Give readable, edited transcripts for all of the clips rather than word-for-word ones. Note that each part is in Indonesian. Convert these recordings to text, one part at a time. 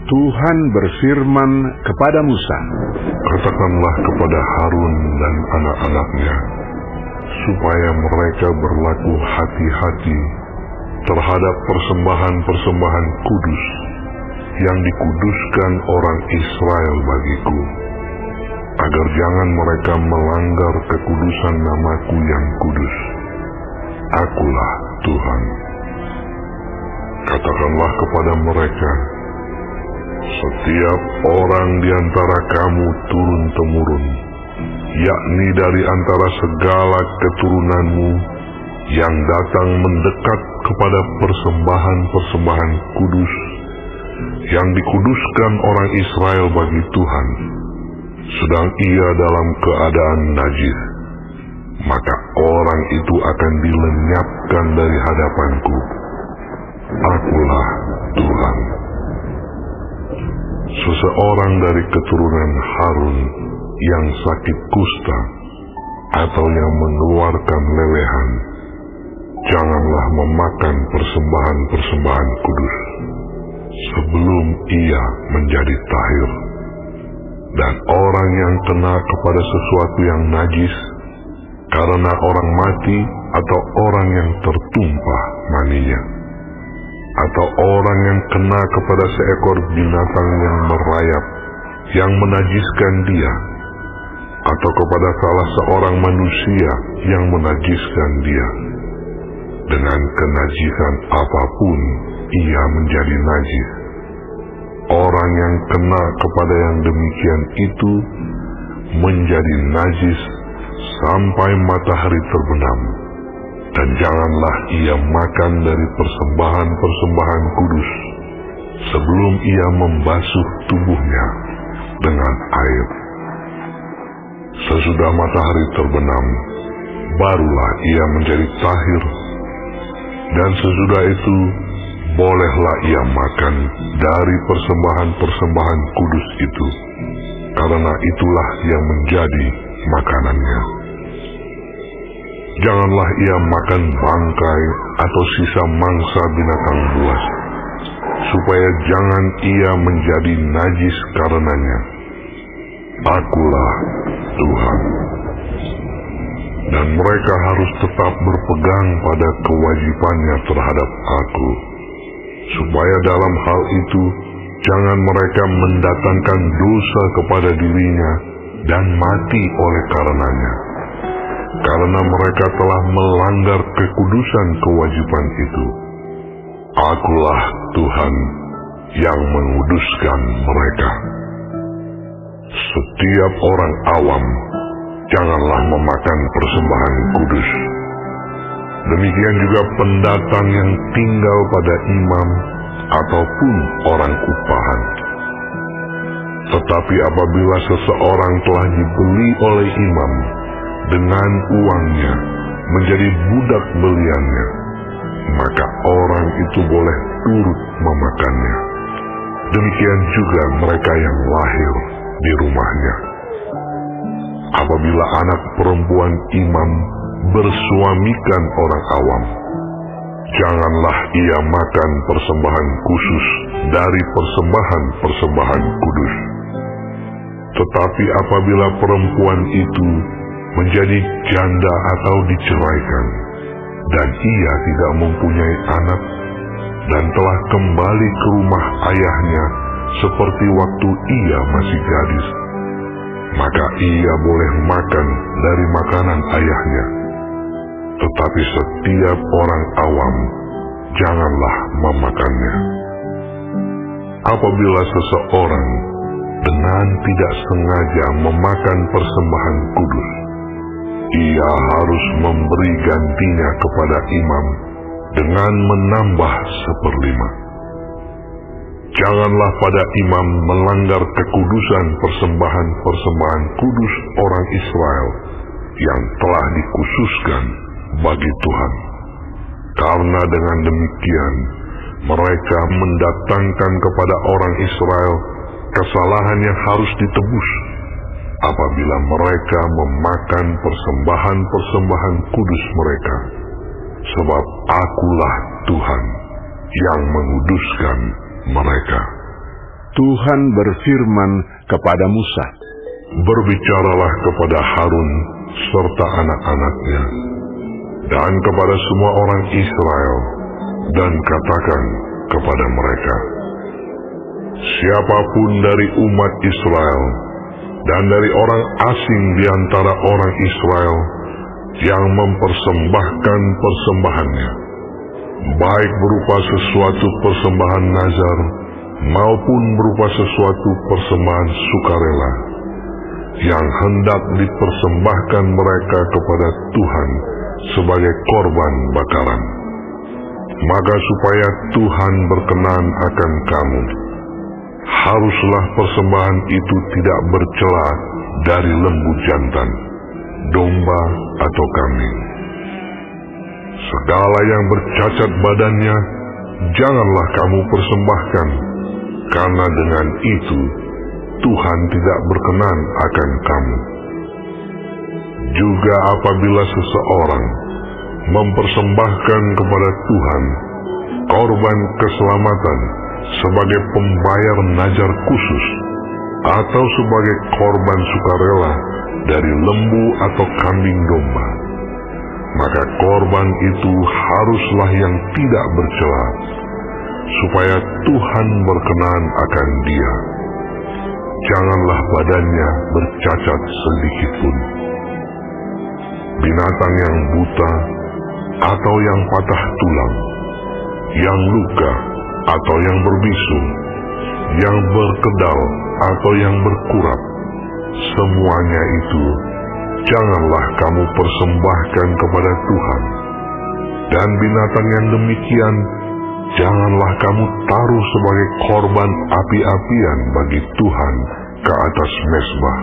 Tuhan berfirman kepada Musa, "Katakanlah kepada Harun dan anak-anaknya, supaya mereka berlaku hati-hati terhadap persembahan-persembahan kudus yang dikuduskan orang Israel bagiku, agar jangan mereka melanggar kekudusan namaku yang kudus. Akulah Tuhan. Katakanlah kepada mereka, setiap orang di antara kamu turun-temurun, yakni dari antara segala keturunanmu yang datang mendekat kepada persembahan-persembahan kudus yang dikuduskan orang Israel bagi Tuhan, sedang ia dalam keadaan najis, maka orang itu akan dilenyapkan dari hadapanku. Akulah Tuhan. Seseorang dari keturunan Harun yang sakit kusta atau yang mengeluarkan lelehan, janganlah memakan persembahan-persembahan kudus sebelum ia menjadi tahir. Dan orang yang kena kepada sesuatu yang najis karena orang mati atau orang yang tertumpah maninya, atau orang yang kena kepada seekor binatang yang merayap yang menajiskan dia, atau kepada salah seorang manusia yang menajiskan dia, dengan kenajisan apapun ia menjadi najis. Orang yang kena kepada yang demikian itu menjadi najis sampai matahari terbenam, dan janganlah ia makan dari persembahan-persembahan kudus sebelum ia membasuh tubuhnya dengan air. Sesudah matahari terbenam, barulah ia menjadi tahir, dan sesudah itu bolehlah ia makan dari persembahan-persembahan kudus itu, karena itulah yang menjadi makanannya. Janganlah ia makan bangkai atau sisa mangsa binatang buas, supaya jangan ia menjadi najis karenanya. Akulah Tuhan. Dan mereka harus tetap berpegang pada kewajibannya terhadap Aku, supaya dalam hal itu jangan mereka mendatangkan dosa kepada dirinya dan mati oleh karenanya, karena mereka telah melanggar kekudusan kewajiban itu. Akulah Tuhan yang menguduskan mereka. Setiap orang awam janganlah memakan persembahan kudus. Demikian juga pendatang yang tinggal pada imam ataupun orang upahan. Tetapi apabila seseorang telah dibeli oleh imam dengan uangnya menjadi budak beliannya, maka orang itu boleh turut memakannya. Demikian juga mereka yang lahir di rumahnya. Apabila anak perempuan imam bersuamikan orang awam, janganlah ia makan persembahan khusus dari persembahan-persembahan kudus. Tetapi apabila perempuan itu menjadi janda atau diceraikan, dan ia tidak mempunyai anak, dan telah kembali ke rumah ayahnya seperti waktu ia masih gadis, maka ia boleh makan dari makanan ayahnya. Tetapi setiap orang awam janganlah memakannya. Apabila seseorang dengan tidak sengaja memakan persembahan kudus, ia harus memberi gantinya kepada imam dengan menambah 1/5. Janganlah pada imam melanggar kekudusan persembahan-persembahan kudus orang Israel yang telah dikhususkan bagi Tuhan. Karena dengan demikian mereka mendatangkan kepada orang Israel kesalahan yang harus ditebus apabila mereka memakan persembahan-persembahan kudus mereka, sebab Akulah Tuhan yang menguduskan mereka. Tuhan berfirman kepada Musa, "Berbicaralah kepada Harun serta anak-anaknya, dan kepada semua orang Israel, dan katakan kepada mereka, siapapun dari umat Israel dan dari orang asing di antara orang Israel yang mempersembahkan persembahannya, baik berupa sesuatu persembahan nazar maupun berupa sesuatu persembahan sukarela, yang hendak dipersembahkan mereka kepada Tuhan sebagai korban bakaran, maka supaya Tuhan berkenan akan kamu, haruslah persembahan itu tidak bercela dari lembu jantan, domba atau kambing. Segala yang bercacat badannya janganlah kamu persembahkan, karena dengan itu Tuhan tidak berkenan akan kamu. Juga apabila seseorang mempersembahkan kepada Tuhan korban keselamatan sebagai pembayar najar khusus, atau sebagai korban sukarela dari lembu atau kambing domba, maka korban itu haruslah yang tidak bercela, supaya Tuhan berkenan akan dia. Janganlah badannya bercacat sedikit pun. Binatang yang buta atau yang patah tulang, yang luka atau yang berbisu, yang berkedal atau yang berkurap, semuanya itu janganlah kamu persembahkan kepada Tuhan. Dan binatang yang demikian janganlah kamu taruh sebagai korban api-apian bagi Tuhan ke atas mezbah.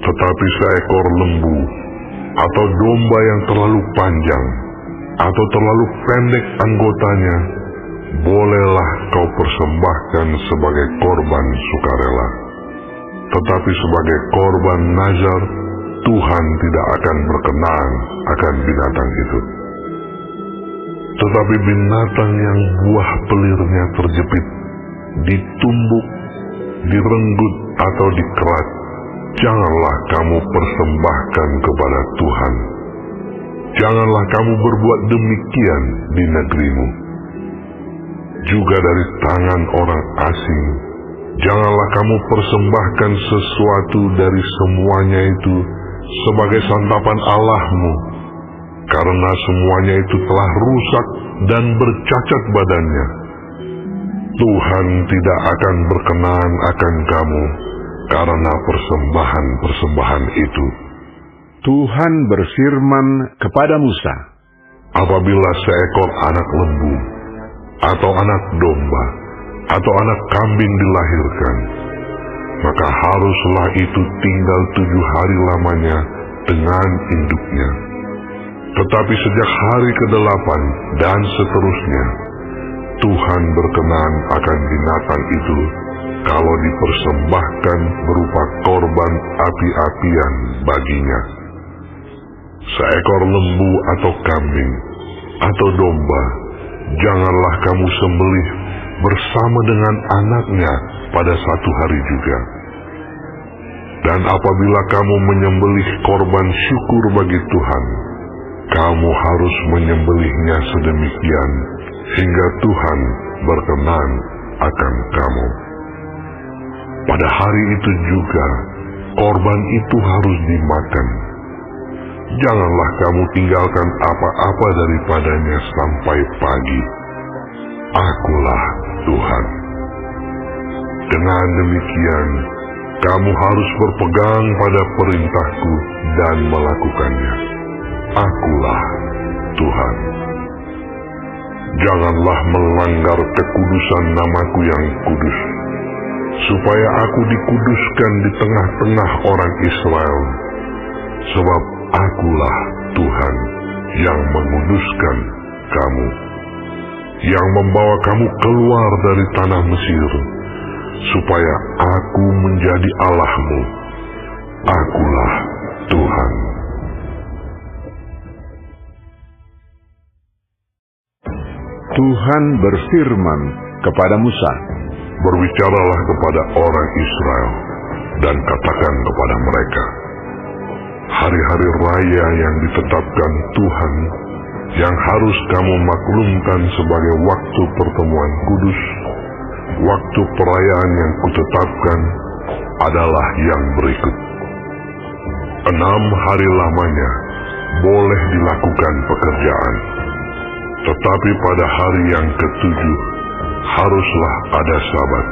Tetapi seekor lembu atau domba yang terlalu panjang atau terlalu pendek anggotanya, bolehlah kau persembahkan sebagai korban sukarela. Tetapi sebagai korban nazar, Tuhan tidak akan berkenan akan binatang itu. Tetapi binatang yang buah pelirnya terjepit, ditumbuk, direnggut atau dikerat, janganlah kamu persembahkan kepada Tuhan. Janganlah kamu berbuat demikian di negerimu. Juga dari tangan orang asing, janganlah kamu persembahkan sesuatu dari semuanya itu sebagai santapan Allahmu, karena semuanya itu telah rusak dan bercacat badannya. Tuhan tidak akan berkenan akan kamu karena persembahan-persembahan itu. Tuhan berfirman kepada Musa, apabila seekor anak lembu, atau anak domba, atau anak kambing dilahirkan, maka haruslah itu tinggal 7 hari lamanya dengan induknya. Tetapi sejak hari ke-8 dan seterusnya, Tuhan berkenan akan binatang itu kalau dipersembahkan berupa korban api-apian baginya. Seekor lembu atau kambing atau domba janganlah kamu sembelih bersama dengan anaknya pada 1 hari juga. Dan apabila kamu menyembelih korban syukur bagi Tuhan, kamu harus menyembelihnya sedemikian hingga Tuhan berkenan akan kamu. Pada hari itu juga korban itu harus dimakan. Janganlah kamu tinggalkan apa-apa daripadanya sampai pagi. Akulah Tuhan. Dengan demikian, kamu harus berpegang pada perintahku dan melakukannya. Akulah Tuhan. Janganlah melanggar kekudusan namaku yang kudus, supaya aku dikuduskan di tengah-tengah orang Israel. Sebab akulah Tuhan yang menguduskan kamu, yang membawa kamu keluar dari tanah Mesir, supaya aku menjadi Allahmu. Akulah Tuhan. Tuhan berfirman kepada Musa, Berbicaralah kepada orang Israel dan katakan kepada mereka, hari-hari raya yang ditetapkan Tuhan, yang harus kamu maklumkan sebagai waktu pertemuan kudus, waktu perayaan yang kutetapkan adalah yang berikut. 6 hari lamanya boleh dilakukan pekerjaan, tetapi pada hari yang ke-7 haruslah ada Sabat,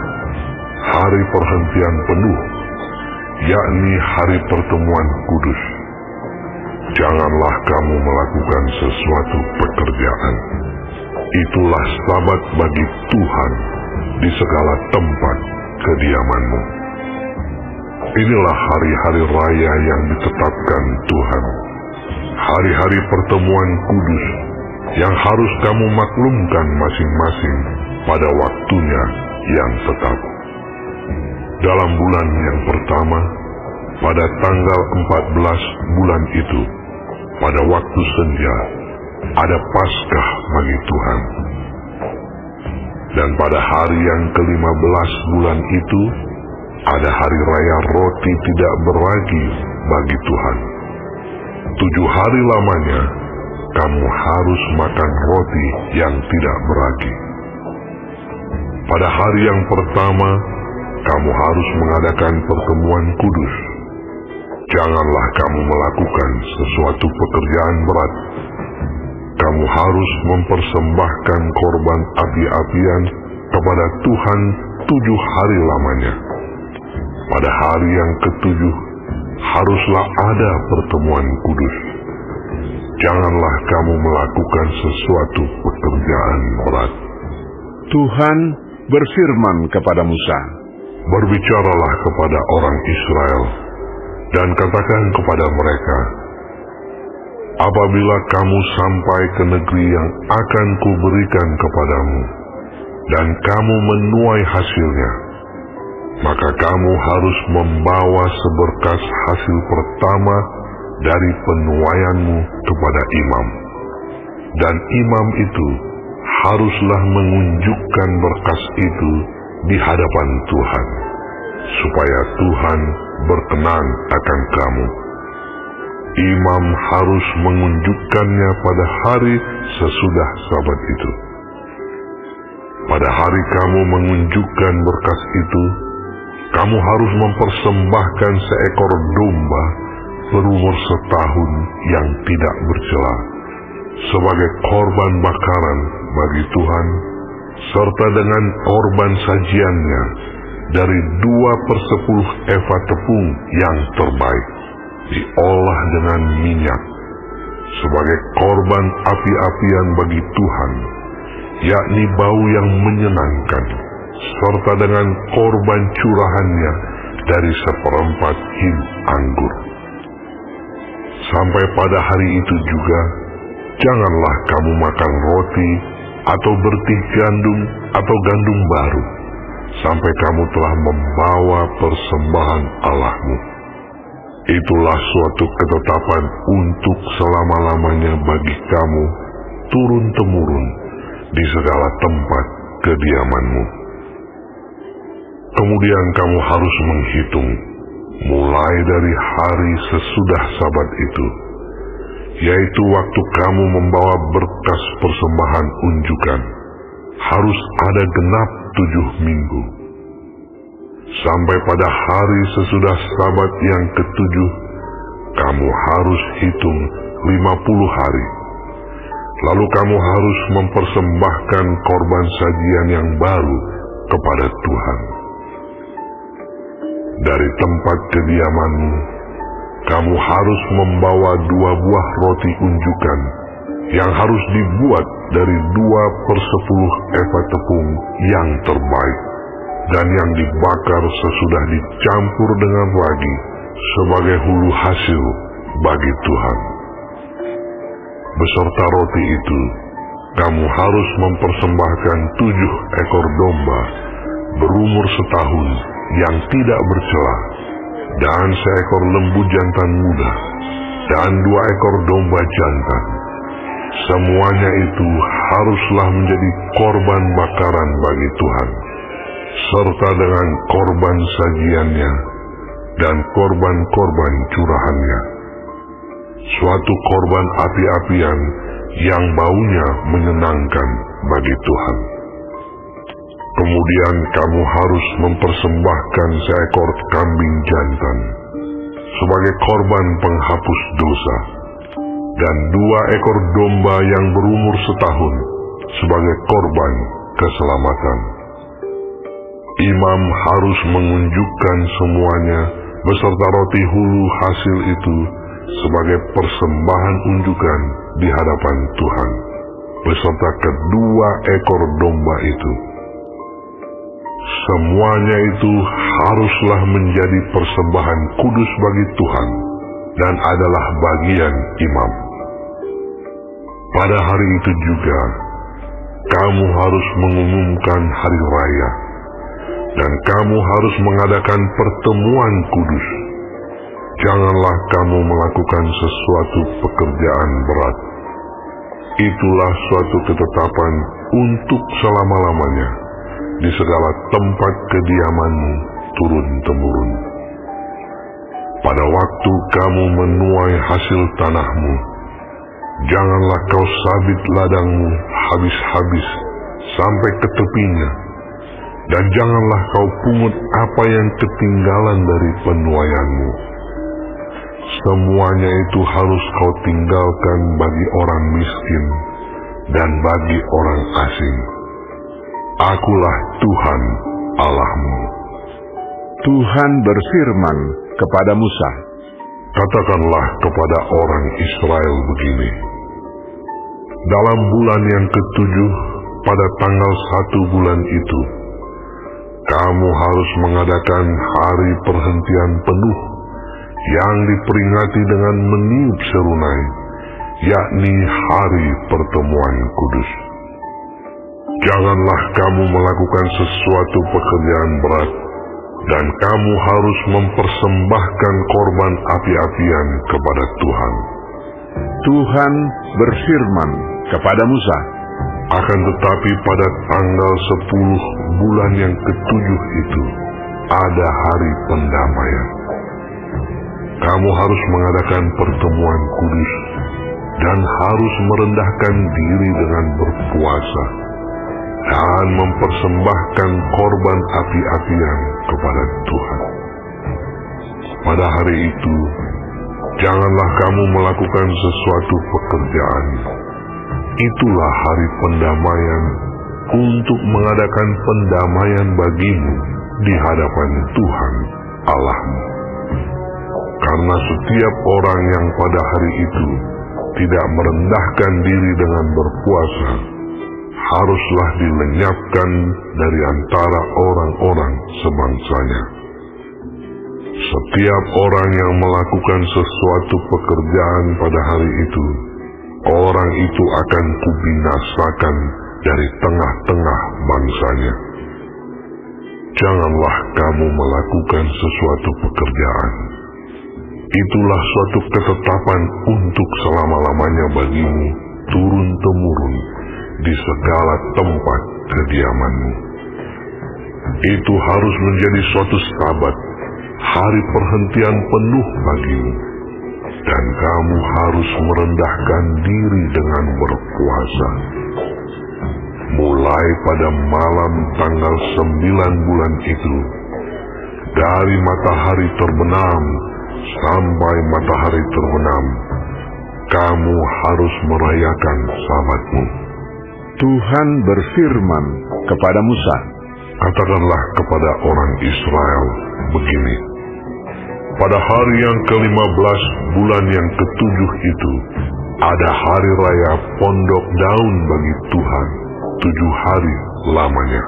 hari perhentian penuh, yakni hari pertemuan kudus. Janganlah kamu melakukan sesuatu pekerjaan. Itulah Sabat bagi Tuhan di segala tempat kediamanmu. Inilah hari-hari raya yang ditetapkan Tuhan, hari-hari pertemuan kudus yang harus kamu maklumkan masing-masing pada waktunya yang tetap. Dalam bulan yang pertama, pada tanggal 14 bulan itu, pada waktu senja, ada Paskah bagi Tuhan. Dan pada hari yang ke-15 bulan itu, ada hari raya roti tidak beragi bagi Tuhan. 7 hari lamanya, kamu harus makan roti yang tidak beragi. Pada hari yang pertama, kamu harus mengadakan pertemuan kudus. Janganlah kamu melakukan sesuatu pekerjaan berat. Kamu harus mempersembahkan korban api-apian kepada Tuhan 7 hari lamanya. Pada hari yang ke-7 haruslah ada pertemuan kudus. Janganlah kamu melakukan sesuatu pekerjaan berat. Tuhan berfirman kepada Musa, Berbicaralah kepada orang Israel dan katakan kepada mereka, apabila kamu sampai ke negeri yang akan kuberikan kepadamu, dan kamu menuai hasilnya, maka kamu harus membawa seberkas hasil pertama dari penuaianmu kepada imam. Dan imam itu haruslah mengunjukkan berkas itu di hadapan Tuhan, supaya Tuhan berkenan akan kamu. Imam harus mengunjukkannya pada hari sesudah Sabat itu. Pada hari kamu mengunjukkan berkas itu, kamu harus mempersembahkan seekor domba berumur setahun yang tidak bercela sebagai korban bakaran bagi Tuhan, serta dengan korban sajiannya dari 2/10 eva tepung yang terbaik, diolah dengan minyak, sebagai korban api-apian bagi Tuhan, yakni bau yang menyenangkan, serta dengan korban curahannya dari 1/4 hin anggur. Sampai pada hari itu juga, janganlah kamu makan roti atau bertih gandum atau gandum baru, sampai kamu telah membawa persembahan Allahmu. Itulah suatu ketetapan untuk selama-lamanya bagi kamu, turun-temurun, di segala tempat kediamanmu. Kemudian kamu harus menghitung, mulai dari hari sesudah Sabat itu, yaitu waktu kamu membawa berkas persembahan unjukan, harus ada genap 7 minggu. Sampai pada hari sesudah Sabat yang ke-7, kamu harus hitung 50 hari. Lalu kamu harus mempersembahkan korban sajian yang baru kepada Tuhan. Dari tempat kediamanmu, kamu harus membawa 2 buah roti unjukan yang harus dibuat dari 2/10 eva tepung yang terbaik dan yang dibakar sesudah dicampur dengan ragi sebagai hulu hasil bagi Tuhan. Beserta roti itu, kamu harus mempersembahkan 7 ekor domba berumur setahun yang tidak bercela, dan seekor lembu jantan muda, dan 2 ekor domba jantan. Semuanya itu haruslah menjadi korban bakaran bagi Tuhan, serta dengan korban sajiannya dan korban-korban curahannya, suatu korban api-apian yang baunya menyenangkan bagi Tuhan. Kemudian kamu harus mempersembahkan seekor kambing jantan sebagai korban penghapus dosa, dan 2 ekor domba yang berumur setahun sebagai korban keselamatan. Imam harus mengunjukkan semuanya beserta roti hulu hasil itu sebagai persembahan unjukan di hadapan Tuhan, beserta kedua ekor domba itu. Semuanya itu haruslah menjadi persembahan kudus bagi Tuhan dan adalah bagian imam. Pada hari itu juga, kamu harus mengumumkan hari raya, dan kamu harus mengadakan pertemuan kudus. Janganlah kamu melakukan sesuatu pekerjaan berat. Itulah suatu ketetapan untuk selama-lamanya di segala tempat kediamanmu turun-temurun. Pada waktu kamu menuai hasil tanahmu, janganlah kau sabit ladangmu habis-habis sampai ke tepinya, dan janganlah kau pungut apa yang ketinggalan dari penuaianmu. Semuanya itu harus kau tinggalkan bagi orang miskin dan bagi orang asing. Akulah Tuhan Allahmu. Tuhan berfirman kepada Musa, katakanlah kepada orang Israel begini: dalam bulan yang ke-7 pada tanggal 1 bulan itu, kamu harus mengadakan hari perhentian penuh yang diperingati dengan meniup serunai, yakni hari pertemuan kudus. Janganlah kamu melakukan sesuatu pekerjaan berat, dan kamu harus mempersembahkan korban api-apian kepada Tuhan. Tuhan berfirman kepada Musa, akan tetapi pada tanggal 10 bulan yang ke-7 itu ada hari pendamaian. Kamu harus mengadakan pertemuan kudus dan harus merendahkan diri dengan berpuasa dan mempersembahkan korban api-apian kepada Tuhan. Pada hari itu, janganlah kamu melakukan sesuatu pekerjaan. Itulah hari pendamaian untuk mengadakan pendamaian bagimu di hadapan Tuhan Allahmu. Karena setiap orang yang pada hari itu tidak merendahkan diri dengan berpuasa, haruslah dilenyapkan dari antara orang-orang sebangsanya. Setiap orang yang melakukan sesuatu pekerjaan pada hari itu, orang itu akan kubinasakan dari tengah-tengah bangsanya. Janganlah kamu melakukan sesuatu pekerjaan. Itulah suatu ketetapan untuk selama-lamanya bagimu turun-temurun di segala tempat kediamanmu. Itu harus menjadi suatu sabat, hari perhentian penuh bagimu, dan kamu harus merendahkan diri dengan berpuasa. Mulai pada malam tanggal 9 bulan itu, dari matahari terbenam sampai matahari terbenam, kamu harus merayakan sabatmu. Tuhan berfirman kepada Musa, katakanlah kepada orang Israel begini: pada hari yang ke-15 bulan yang ke-7 itu, ada hari raya pondok daun bagi Tuhan, 7 hari lamanya.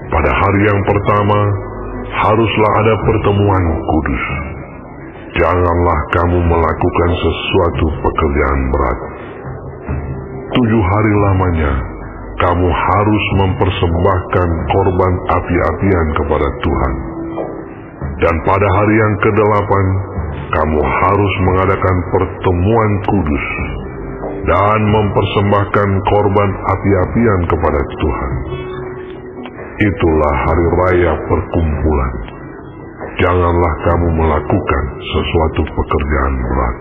Pada hari yang pertama, haruslah ada pertemuan kudus. Janganlah kamu melakukan sesuatu pekerjaan berat. 7 hari lamanya, kamu harus mempersembahkan korban api-apian kepada Tuhan. Dan pada hari yang ke-8, kamu harus mengadakan pertemuan kudus dan mempersembahkan korban api-apian kepada Tuhan. itulah hari raya perkumpulan. Janganlah kamu melakukan sesuatu pekerjaan berat.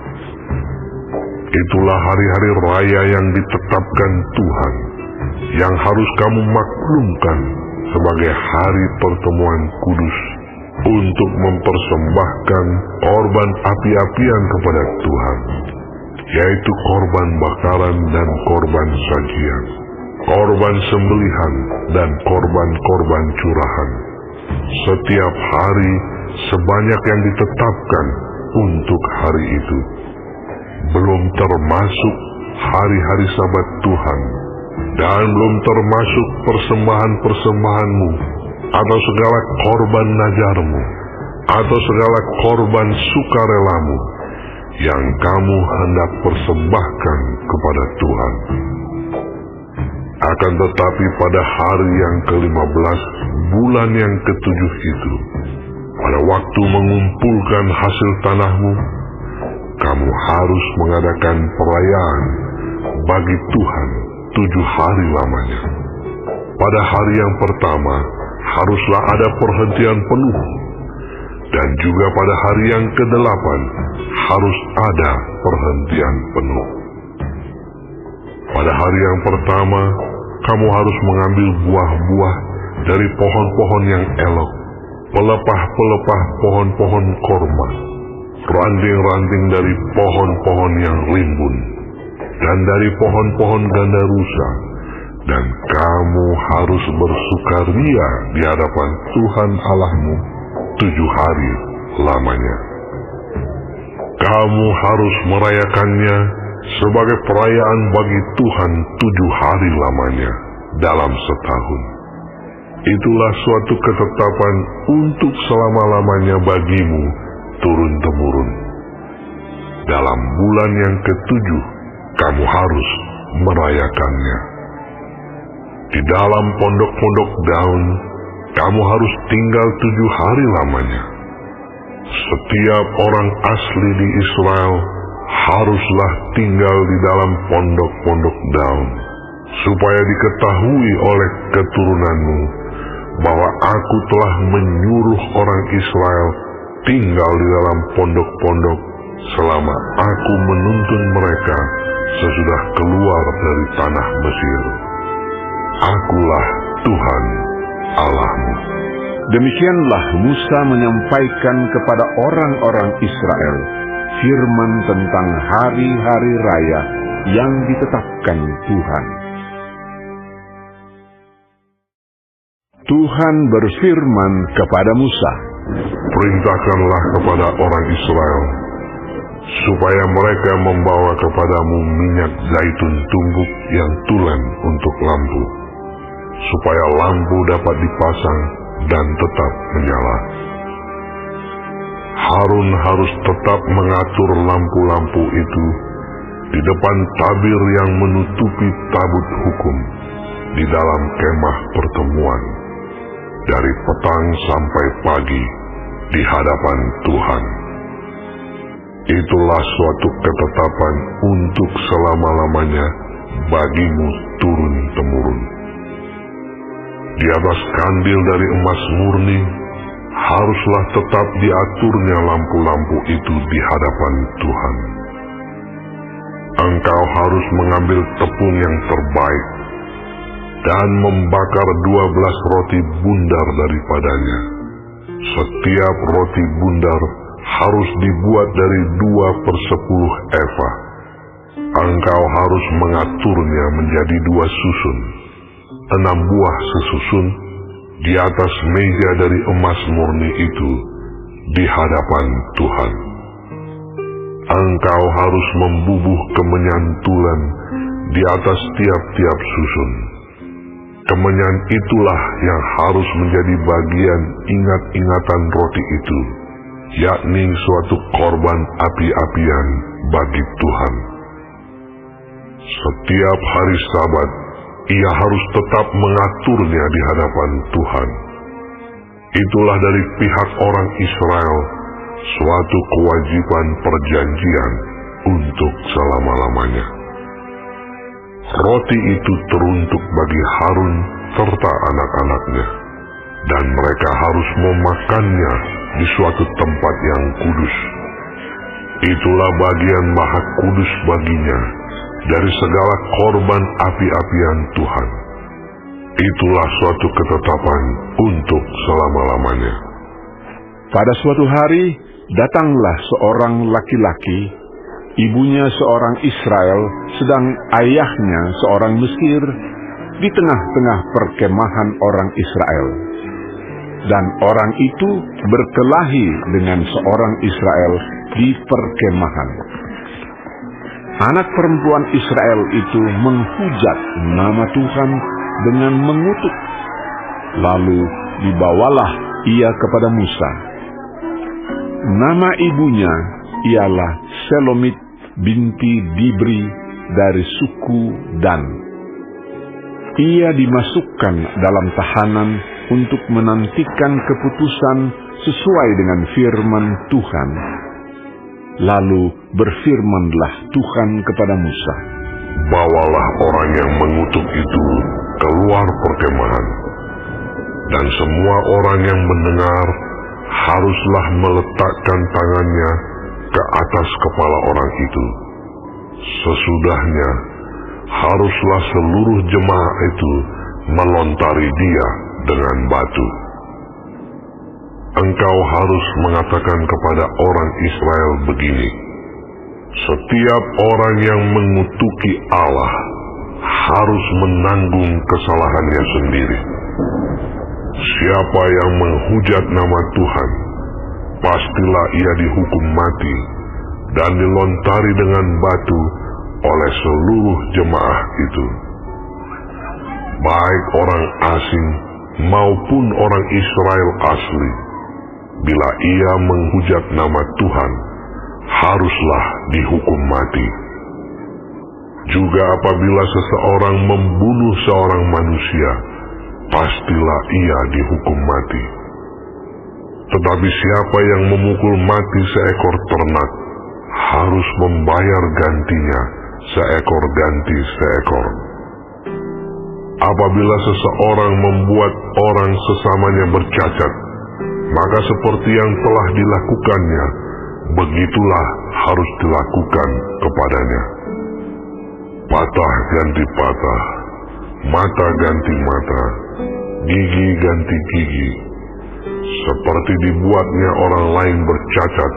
Itulah hari-hari raya yang ditetapkan Tuhan, yang harus kamu maklumkan sebagai hari pertemuan kudus untuk mempersembahkan korban api-apian kepada Tuhan, yaitu korban bakaran dan korban sajian, korban sembelihan dan korban-korban curahan, setiap hari sebanyak yang ditetapkan untuk hari itu, belum termasuk hari-hari Sabat Tuhan, dan belum termasuk persembahan-persembahanmu, atau segala korban najarmu, atau segala korban sukarelamu, yang kamu hendak persembahkan kepada Tuhan. Akan tetapi pada hari yang ke-15 bulan yang ke-7 itu, pada waktu mengumpulkan hasil tanahmu, kamu harus mengadakan perayaan bagi Tuhan 7 hari lamanya. Pada hari yang pertama haruslah ada perhentian penuh, dan juga pada hari yang ke-8 harus ada perhentian penuh. Pada hari yang pertama, kamu harus mengambil buah-buah dari pohon-pohon yang elok, pelepah-pelepah pohon-pohon korma, ranting-ranting dari pohon-pohon yang rimbun, dan dari pohon-pohon gandarusa, dan kamu harus bersukaria di hadapan Tuhan Allahmu 7 hari lamanya. Kamu harus merayakannya sebagai perayaan bagi Tuhan 7 hari lamanya dalam setahun. Itulah suatu ketetapan untuk selama-lamanya bagimu turun-temurun. Dalam bulan yang ke-7 kamu harus merayakannya. Di dalam pondok-pondok daun kamu harus tinggal 7 hari lamanya. Setiap orang asli di Israel haruslah tinggal di dalam pondok-pondok daun, supaya diketahui oleh keturunanmu bahwa aku telah menyuruh orang Israel tinggal di dalam pondok-pondok selama aku menuntun mereka sesudah keluar dari tanah Mesir. Akulah Tuhan Allahmu. Demikianlah Musa menyampaikan kepada orang-orang Israel firman tentang hari-hari raya yang ditetapkan Tuhan. Tuhan berfirman kepada Musa, "Perintahkanlah kepada orang Israel, supaya mereka membawa kepadamu minyak zaitun tumbuk yang tulen untuk lampu, supaya lampu dapat dipasang dan tetap menyala. Harun harus tetap mengatur lampu-lampu itu di depan tabir yang menutupi tabut hukum di dalam kemah pertemuan, dari petang sampai pagi di hadapan Tuhan. Itulah suatu ketetapan untuk selama-lamanya bagimu turun-temurun. Di atas kandil dari emas murni haruslah tetap diaturnya lampu-lampu itu di hadapan Tuhan. Engkau harus mengambil tepung yang terbaik dan membakar 12 roti bundar daripadanya. Setiap roti bundar harus dibuat dari 2/10 eva. Engkau harus mengaturnya menjadi 2 susun, 6 buah sesusun di atas meja dari emas murni itu di hadapan Tuhan. Engkau harus membubuh kemenyan tulen di atas tiap-tiap susun. Kemenyan itulah yang harus menjadi bagian ingat-ingatan roti itu, yakni suatu korban api-apian bagi Tuhan. Setiap hari Sabat, ia harus tetap mengaturnya di hadapan Tuhan. Itulah dari pihak orang Israel suatu kewajiban perjanjian untuk selama-lamanya. Roti itu teruntuk bagi Harun serta anak-anaknya, dan mereka harus memakannya di suatu tempat yang kudus. Itulah bagian maha kudus baginya dari segala korban api-apian Tuhan. Itulah suatu ketetapan untuk selama-lamanya. Pada suatu hari, datanglah seorang laki-laki, ibunya seorang Israel, sedang ayahnya seorang Mesir, di tengah-tengah perkemahan orang Israel. Dan orang itu berkelahi dengan seorang Israel di perkemahan. Anak perempuan Israel itu menghujat nama Tuhan dengan mengutuk. Lalu dibawalah ia kepada Musa. Nama ibunya ialah Selomit binti Dibri dari suku Dan. Ia dimasukkan dalam tahanan untuk menantikan keputusan sesuai dengan firman Tuhan. Lalu berfirmanlah Tuhan kepada Musa, bawalah orang yang mengutuk itu keluar perkemahan, dan semua orang yang mendengar haruslah meletakkan tangannya ke atas kepala orang itu. Sesudahnya, haruslah seluruh jemaah itu melontari dia dengan batu. Engkau harus mengatakan kepada orang Israel begini, setiap orang yang mengutuki Allah harus menanggung kesalahannya sendiri. Siapa yang menghujat nama Tuhan, pastilah ia dihukum mati dan dilontari dengan batu oleh seluruh jemaah itu. Baik orang asing maupun orang Israel asli, bila ia menghujat nama Tuhan, haruslah dihukum mati. Juga apabila seseorang membunuh seorang manusia, pastilah ia dihukum mati. Tetapi siapa yang memukul mati seekor ternak, harus membayar gantinya seekor ganti seekor. Apabila seseorang membuat orang sesamanya bercacat, maka seperti yang telah dilakukannya, begitulah harus dilakukan kepadanya. Patah ganti patah, mata ganti mata, gigi ganti gigi. Seperti dibuatnya orang lain bercacat,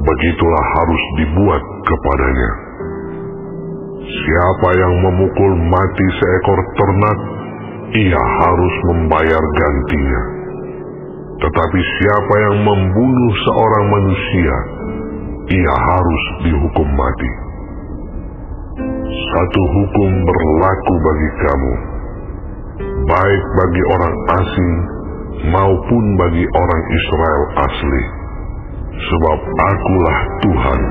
begitulah harus dibuat kepadanya. Siapa yang memukul mati seekor ternak, ia harus membayar gantinya. Tetapi siapa yang membunuh seorang manusia, ia harus dihukum mati. Satu hukum berlaku bagi kamu, baik bagi orang asing maupun bagi orang Israel asli, sebab Akulah Tuhan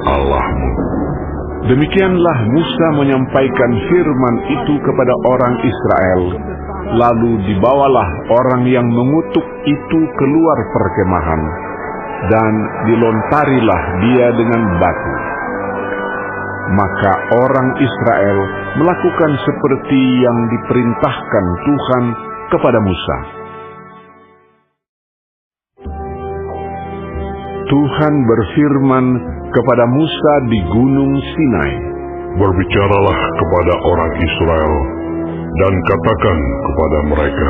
Allahmu. Demikianlah Musa menyampaikan firman itu kepada orang Israel. Lalu dibawalah orang yang mengutuk itu keluar perkemahan, dan dilontarilah dia dengan batu. Maka orang Israel melakukan seperti yang diperintahkan Tuhan kepada Musa. Tuhan berfirman kepada Musa di Gunung Sinai, berbicaralah kepada orang Israel dan katakan kepada mereka,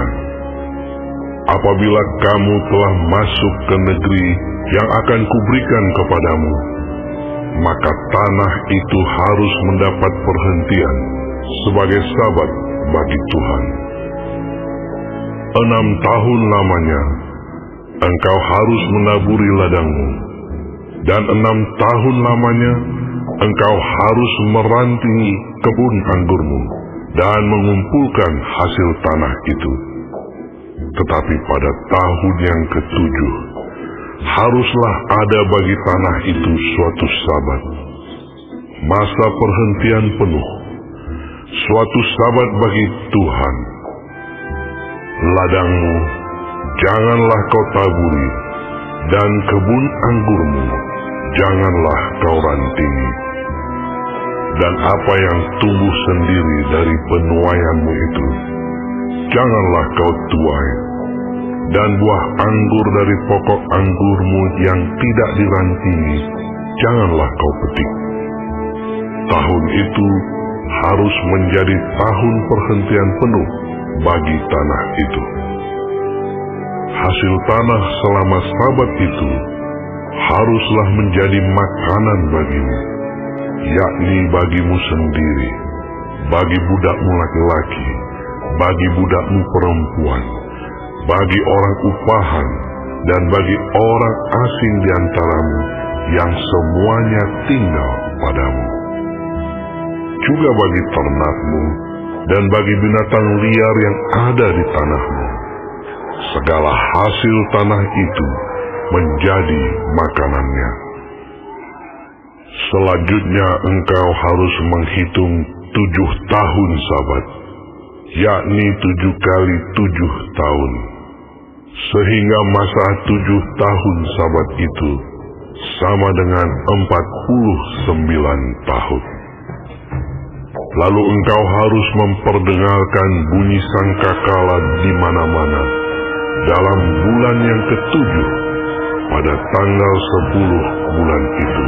apabila kamu telah masuk ke negeri yang akan kuberikan kepadamu, maka tanah itu harus mendapat perhentian sebagai sabat bagi Tuhan. 6 tahun lamanya engkau harus menaburi ladangmu, dan 6 tahun lamanya engkau harus merantingi kebun anggurmu dan mengumpulkan hasil tanah itu. Tetapi pada tahun yang ke-7 haruslah ada bagi tanah itu suatu sabat, masa perhentian penuh, suatu sabat bagi Tuhan. Ladangmu janganlah kau taburi, dan kebun anggurmu janganlah kau rantingi. Dan apa yang tumbuh sendiri dari penuaianmu itu, janganlah kau tuai. dan buah anggur dari pokok anggurmu yang tidak dirantingi, janganlah kau petik. Tahun itu harus menjadi tahun perhentian penuh bagi tanah itu. Hasil tanah selama Sabat itu haruslah menjadi makanan bagimu, yakni bagimu sendiri, bagi budakmu laki-laki, bagi budakmu perempuan, bagi orang upahan, dan bagi orang asing di antaramu yang semuanya tinggal padamu. Juga bagi ternakmu dan bagi binatang liar yang ada di tanahmu. Segala hasil tanah itu menjadi makanannya. Selanjutnya engkau harus menghitung 7 tahun Sabat, yakni 7 kali 7 tahun, sehingga masa 7 tahun Sabat itu sama dengan 49 tahun. Lalu engkau harus memperdengarkan bunyi sangkakala di mana-mana dalam bulan yang ke-7 pada tanggal 10 bulan itu.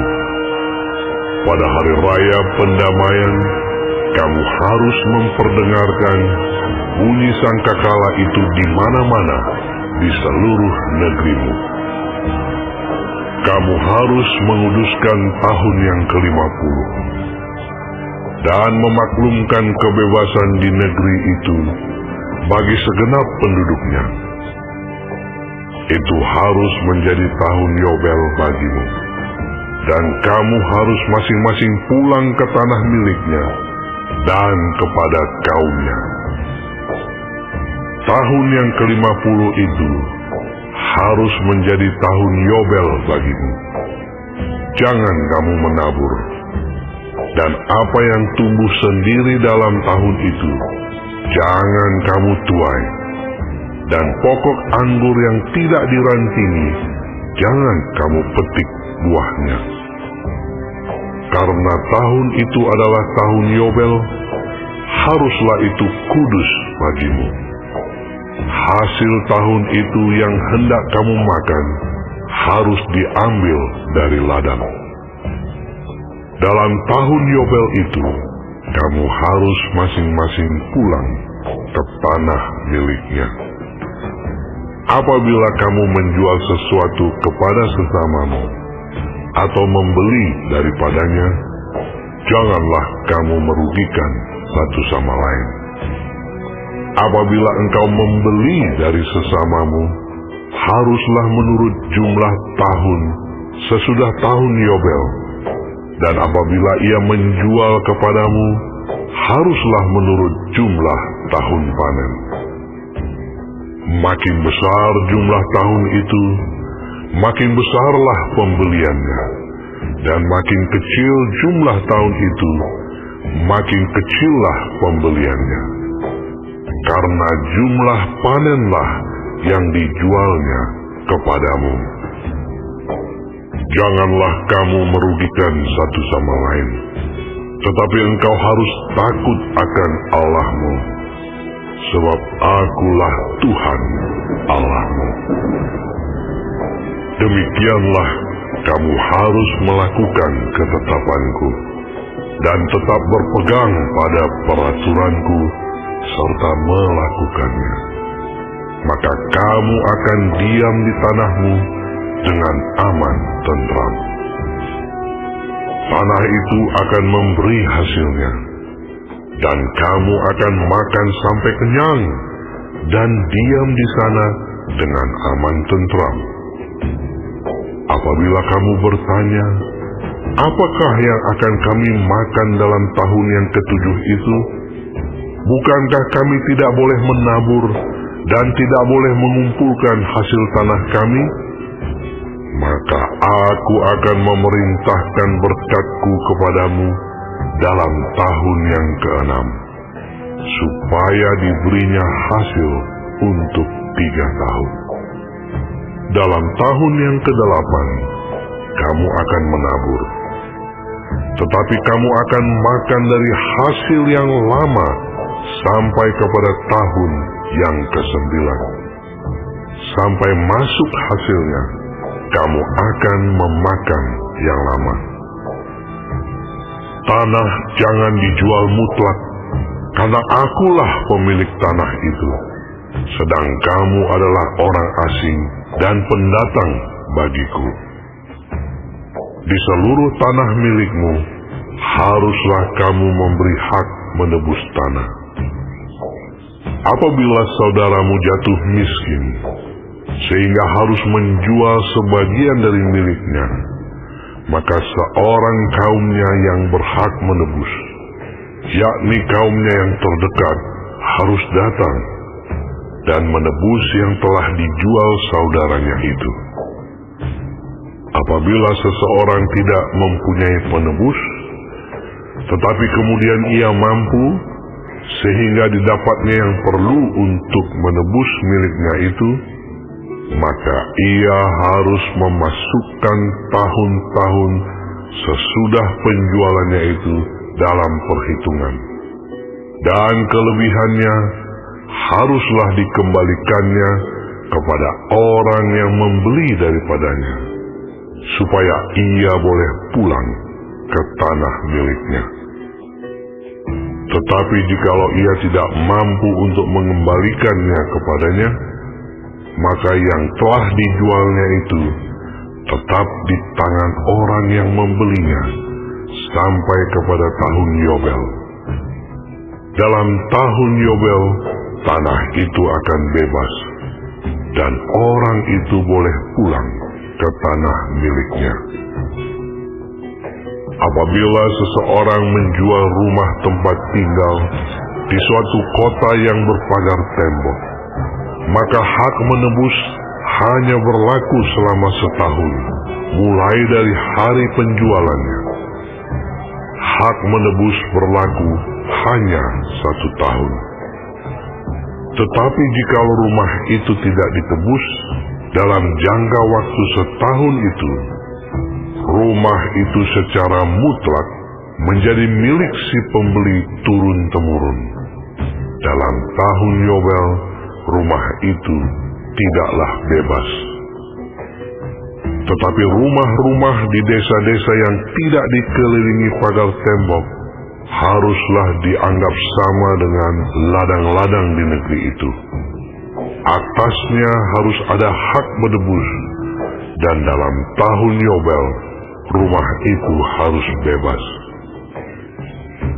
Pada hari raya pendamaian, kamu harus memperdengarkan bunyi sangkakala itu di mana-mana di seluruh negerimu. Kamu harus menguduskan tahun yang ke-50 dan memaklumkan kebebasan di negeri itu bagi segenap penduduknya. Itu harus menjadi tahun Yobel bagimu, dan kamu harus masing-masing pulang ke tanah miliknya dan kepada kaumnya. Tahun yang ke-50 itu harus menjadi tahun Yobel bagimu. Jangan kamu menabur, dan apa yang tumbuh sendiri dalam tahun itu jangan kamu tuai, dan pokok anggur yang tidak dirantingi jangan kamu petik buahnya. Karena tahun itu adalah tahun Yobel, haruslah itu kudus bagimu. Hasil tahun itu yang hendak kamu makan harus diambil dari ladang. Dalam tahun Yobel itu, kamu harus masing-masing pulang ke tanah miliknya. Apabila kamu menjual sesuatu kepada sesamamu atau membeli daripadanya, janganlah kamu merugikan satu sama lain. Apabila engkau membeli dari sesamamu, haruslah menurut jumlah tahun sesudah tahun Yobel, dan apabila ia menjual kepadamu, haruslah menurut jumlah tahun panen. Makin besar jumlah tahun itu, makin besarlah pembeliannya, dan makin kecil jumlah tahun itu, makin kecillah pembeliannya. Karena jumlah panenlah yang dijualnya kepadamu. Janganlah kamu merugikan satu sama lain, tetapi engkau harus takut akan Allahmu, sebab Akulah Tuhan Allahmu. Demikianlah kamu harus melakukan ketetapanku dan tetap berpegang pada peraturanku serta melakukannya. Maka kamu akan diam di tanahmu dengan aman tentram. Tanah itu akan memberi hasilnya, dan kamu akan makan sampai kenyang dan diam di sana dengan aman tentram. Apabila kamu bertanya, apakah yang akan kami makan dalam tahun yang ke-7 itu? Bukankah kami tidak boleh menabur dan tidak boleh mengumpulkan hasil tanah kami? Maka aku akan memerintahkan berkat-Ku kepadamu dalam tahun yang ke-6, supaya diberinya hasil untuk 3 tahun. Dalam tahun yang ke-8, kamu akan menabur, tetapi kamu akan makan dari hasil yang lama sampai kepada tahun yang ke-9. sampai masuk hasilnya, kamu akan memakan yang lama. Tanah jangan dijual mutlak, karena akulah pemilik tanah itu, sedang kamu adalah orang asing dan pendatang bagiku. Di seluruh tanah milikmu, haruslah kamu memberi hak menebus tanah. Apabila saudaramu jatuh miskin, sehingga harus menjual sebagian dari miliknya, maka seorang kaumnya yang berhak menebus, yakni kaumnya yang terdekat, harus datang dan menebus yang telah dijual saudaranya itu. Apabila seseorang tidak mempunyai penebus, tetapi kemudian ia mampu, sehingga didapatnya yang perlu untuk menebus miliknya itu, maka ia harus memasukkan tahun-tahun sesudah penjualannya itu dalam perhitungan, dan kelebihannya haruslah dikembalikannya kepada orang yang membeli daripadanya, supaya ia boleh pulang ke tanah miliknya. Tetapi jikalau ia tidak mampu untuk mengembalikannya kepadanya, maka yang telah dijualnya itu tetap di tangan orang yang membelinya sampai kepada tahun Yobel. Dalam tahun Yobel, tanah itu akan bebas, dan orang itu boleh pulang ke tanah miliknya. Apabila seseorang menjual rumah tempat tinggal di suatu kota yang berpagar tembok, maka hak menebus hanya berlaku selama setahun, mulai dari hari penjualannya. Hak menebus berlaku hanya 1 tahun. Tetapi jika rumah itu tidak ditebus dalam jangka waktu setahun itu, rumah itu secara mutlak menjadi milik si pembeli turun-temurun. Dalam tahun Yobel, rumah itu tidaklah bebas. Tetapi rumah-rumah di desa-desa yang tidak dikelilingi pagar tembok haruslah dianggap sama dengan ladang-ladang di negeri itu. Atasnya harus ada hak menebus, dan dalam tahun Yobel, rumah itu harus bebas.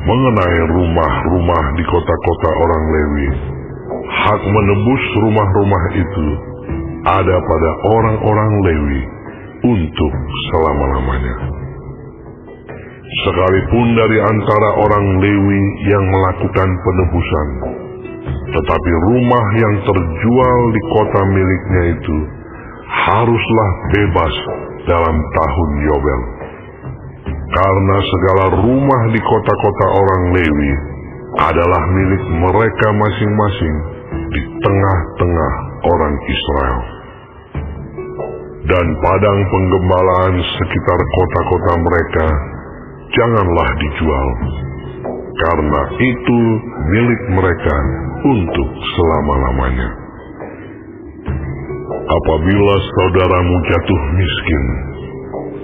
Mengenai rumah-rumah di kota-kota orang Lewi, hak menebus rumah-rumah itu ada pada orang-orang Lewi untuk selama-lamanya. Sekalipun dari antara orang Lewi yang melakukan penebusan, tetapi rumah yang terjual di kota miliknya itu haruslah bebas dalam tahun Yobel. Karena segala rumah di kota-kota orang Lewi adalah milik mereka masing-masing di tengah-tengah orang Israel. Dan padang penggembalaan sekitar kota-kota mereka janganlah dijual, karena itu milik mereka untuk selama-lamanya. Apabila saudaramu jatuh miskin,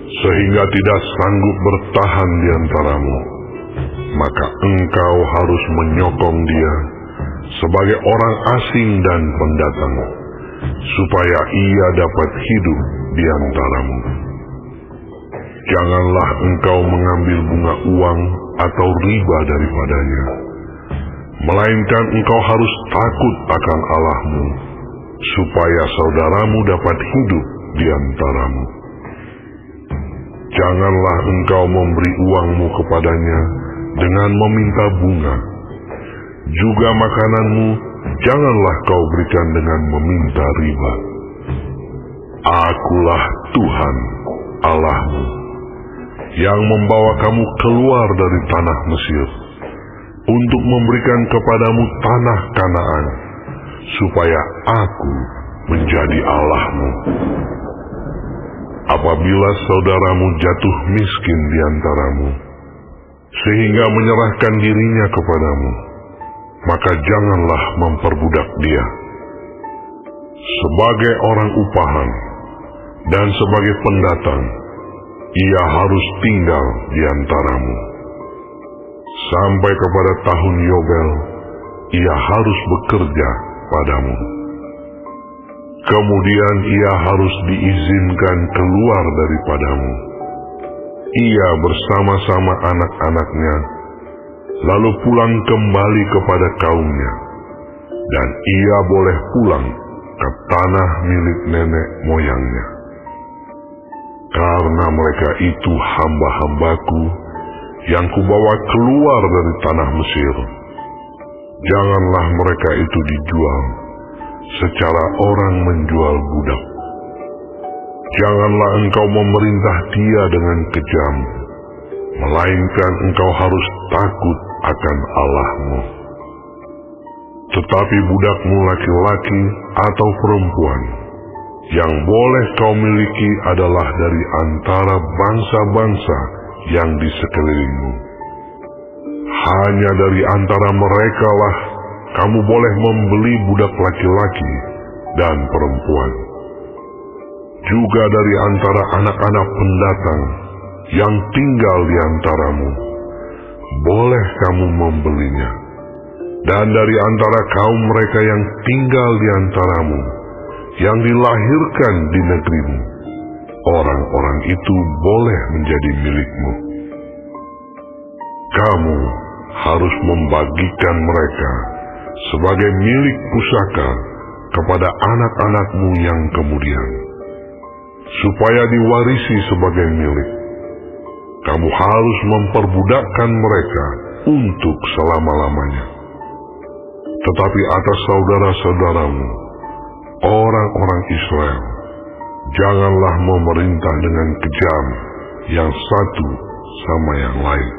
sehingga tidak sanggup bertahan di antaramu, maka engkau harus menyokong dia sebagai orang asing dan pendatang, supaya ia dapat hidup di antaramu. Janganlah engkau mengambil bunga uang atau riba daripadanya, melainkan engkau harus takut akan Allahmu, supaya saudaramu dapat hidup di antaramu. Janganlah engkau memberi uangmu kepadanya dengan meminta bunga. Juga makananmu janganlah kau berikan dengan meminta riba. Akulah Tuhan Allahmu, yang membawa kamu keluar dari tanah Mesir, untuk memberikan kepadamu tanah Kanaan, supaya aku menjadi Allahmu. Apabila saudaramu jatuh miskin di antaramu, sehingga menyerahkan dirinya kepadamu, maka janganlah memperbudak dia. sebagai orang upahan dan sebagai pendatang, ia harus tinggal di antaramu. Sampai kepada tahun Yobel, ia harus bekerja padamu. Kemudian ia harus diizinkan keluar daripadamu. Ia bersama-sama anak-anaknya, lalu pulang kembali kepada kaumnya, dan ia boleh pulang ke tanah milik nenek moyangnya. Karena mereka itu hamba-hambaku yang kubawa keluar dari tanah Mesir, janganlah mereka itu dijual secara orang menjual budak. Janganlah engkau memerintah dia dengan kejam, melainkan engkau harus takut akan Allahmu. Tetapi budakmu laki-laki atau perempuan yang boleh kau miliki adalah dari antara bangsa-bangsa yang di sekelilingmu. Hanya dari antara mereka lah kamu boleh membeli budak laki-laki dan perempuan. Juga dari antara anak-anak pendatang yang tinggal di antaramu, boleh kamu membelinya. Dan dari antara kaum mereka yang tinggal di antaramu, yang dilahirkan di negerimu, orang-orang itu boleh menjadi milikmu. Kamu harus membagikan mereka sebagai milik pusaka kepada anak-anakmu yang kemudian, supaya diwarisi sebagai milik. Kamu harus memperbudakkan mereka untuk selama-lamanya. Tetapi atas saudara-saudaramu, orang-orang Israel, janganlah memerintah dengan kejam yang satu sama yang lain.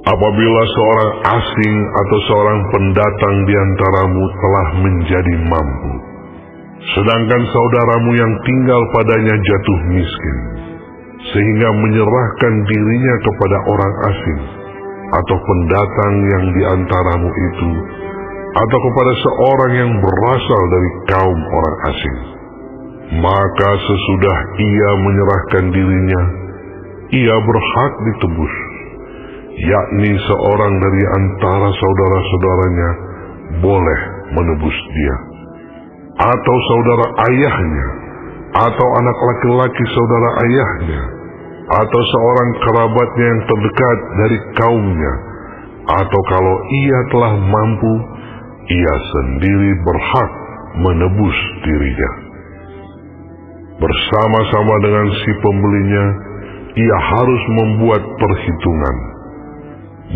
Apabila seorang asing atau seorang pendatang di antaramu telah menjadi mampu, sedangkan saudaramu yang tinggal padanya jatuh miskin, sehingga menyerahkan dirinya kepada orang asing atau pendatang yang di antaramu itu, atau kepada seorang yang berasal dari kaum orang asing, maka sesudah ia menyerahkan dirinya, ia berhak ditebus, yakni seorang dari antara saudara-saudaranya boleh menebus dia, atau saudara ayahnya, atau anak laki-laki saudara ayahnya, atau seorang kerabatnya yang terdekat dari kaumnya, atau kalau ia telah mampu, ia sendiri berhak menebus dirinya. Bersama-sama dengan si pembelinya, ia harus membuat perhitungan,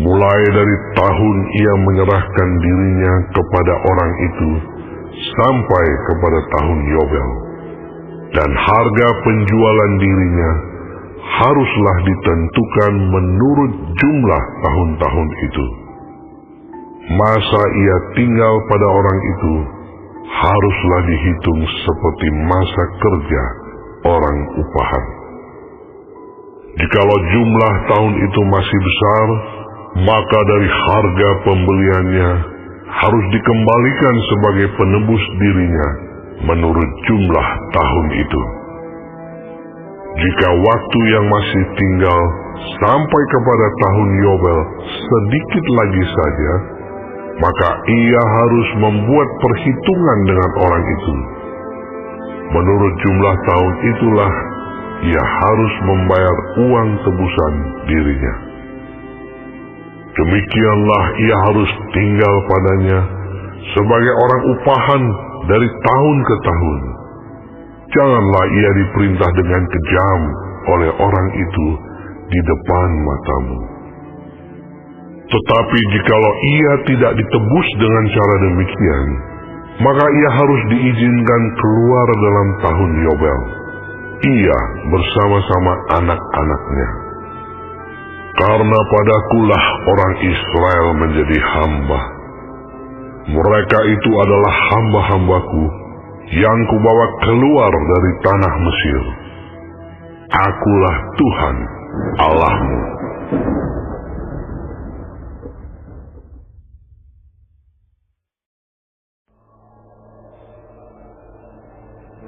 mulai dari tahun ia menyerahkan dirinya kepada orang itu, sampai kepada tahun Yobel. Dan harga penjualan dirinya haruslah ditentukan menurut jumlah tahun-tahun itu. Masa ia tinggal pada orang itu haruslah dihitung seperti masa kerja orang upahan. Jikalau jumlah tahun itu masih besar, maka dari harga pembeliannya harus dikembalikan sebagai penebus dirinya menurut jumlah tahun itu. Jika waktu yang masih tinggal sampai kepada tahun Yobel sedikit lagi saja, maka ia harus membuat perhitungan dengan orang itu. Menurut jumlah tahun itulah ia harus membayar uang tebusan dirinya. Demikianlah ia harus tinggal padanya sebagai orang upahan dari tahun ke tahun. Janganlah ia diperintah dengan kejam oleh orang itu di depan matamu. Tetapi jikalau ia tidak ditebus dengan cara demikian, maka ia harus diizinkan keluar dalam tahun Yobel, ia bersama-sama anak-anaknya. Karena padakulah orang Israel menjadi hamba. Mereka itu adalah hamba-hambaku yang kubawa keluar dari tanah Mesir. Akulah Tuhan Allahmu.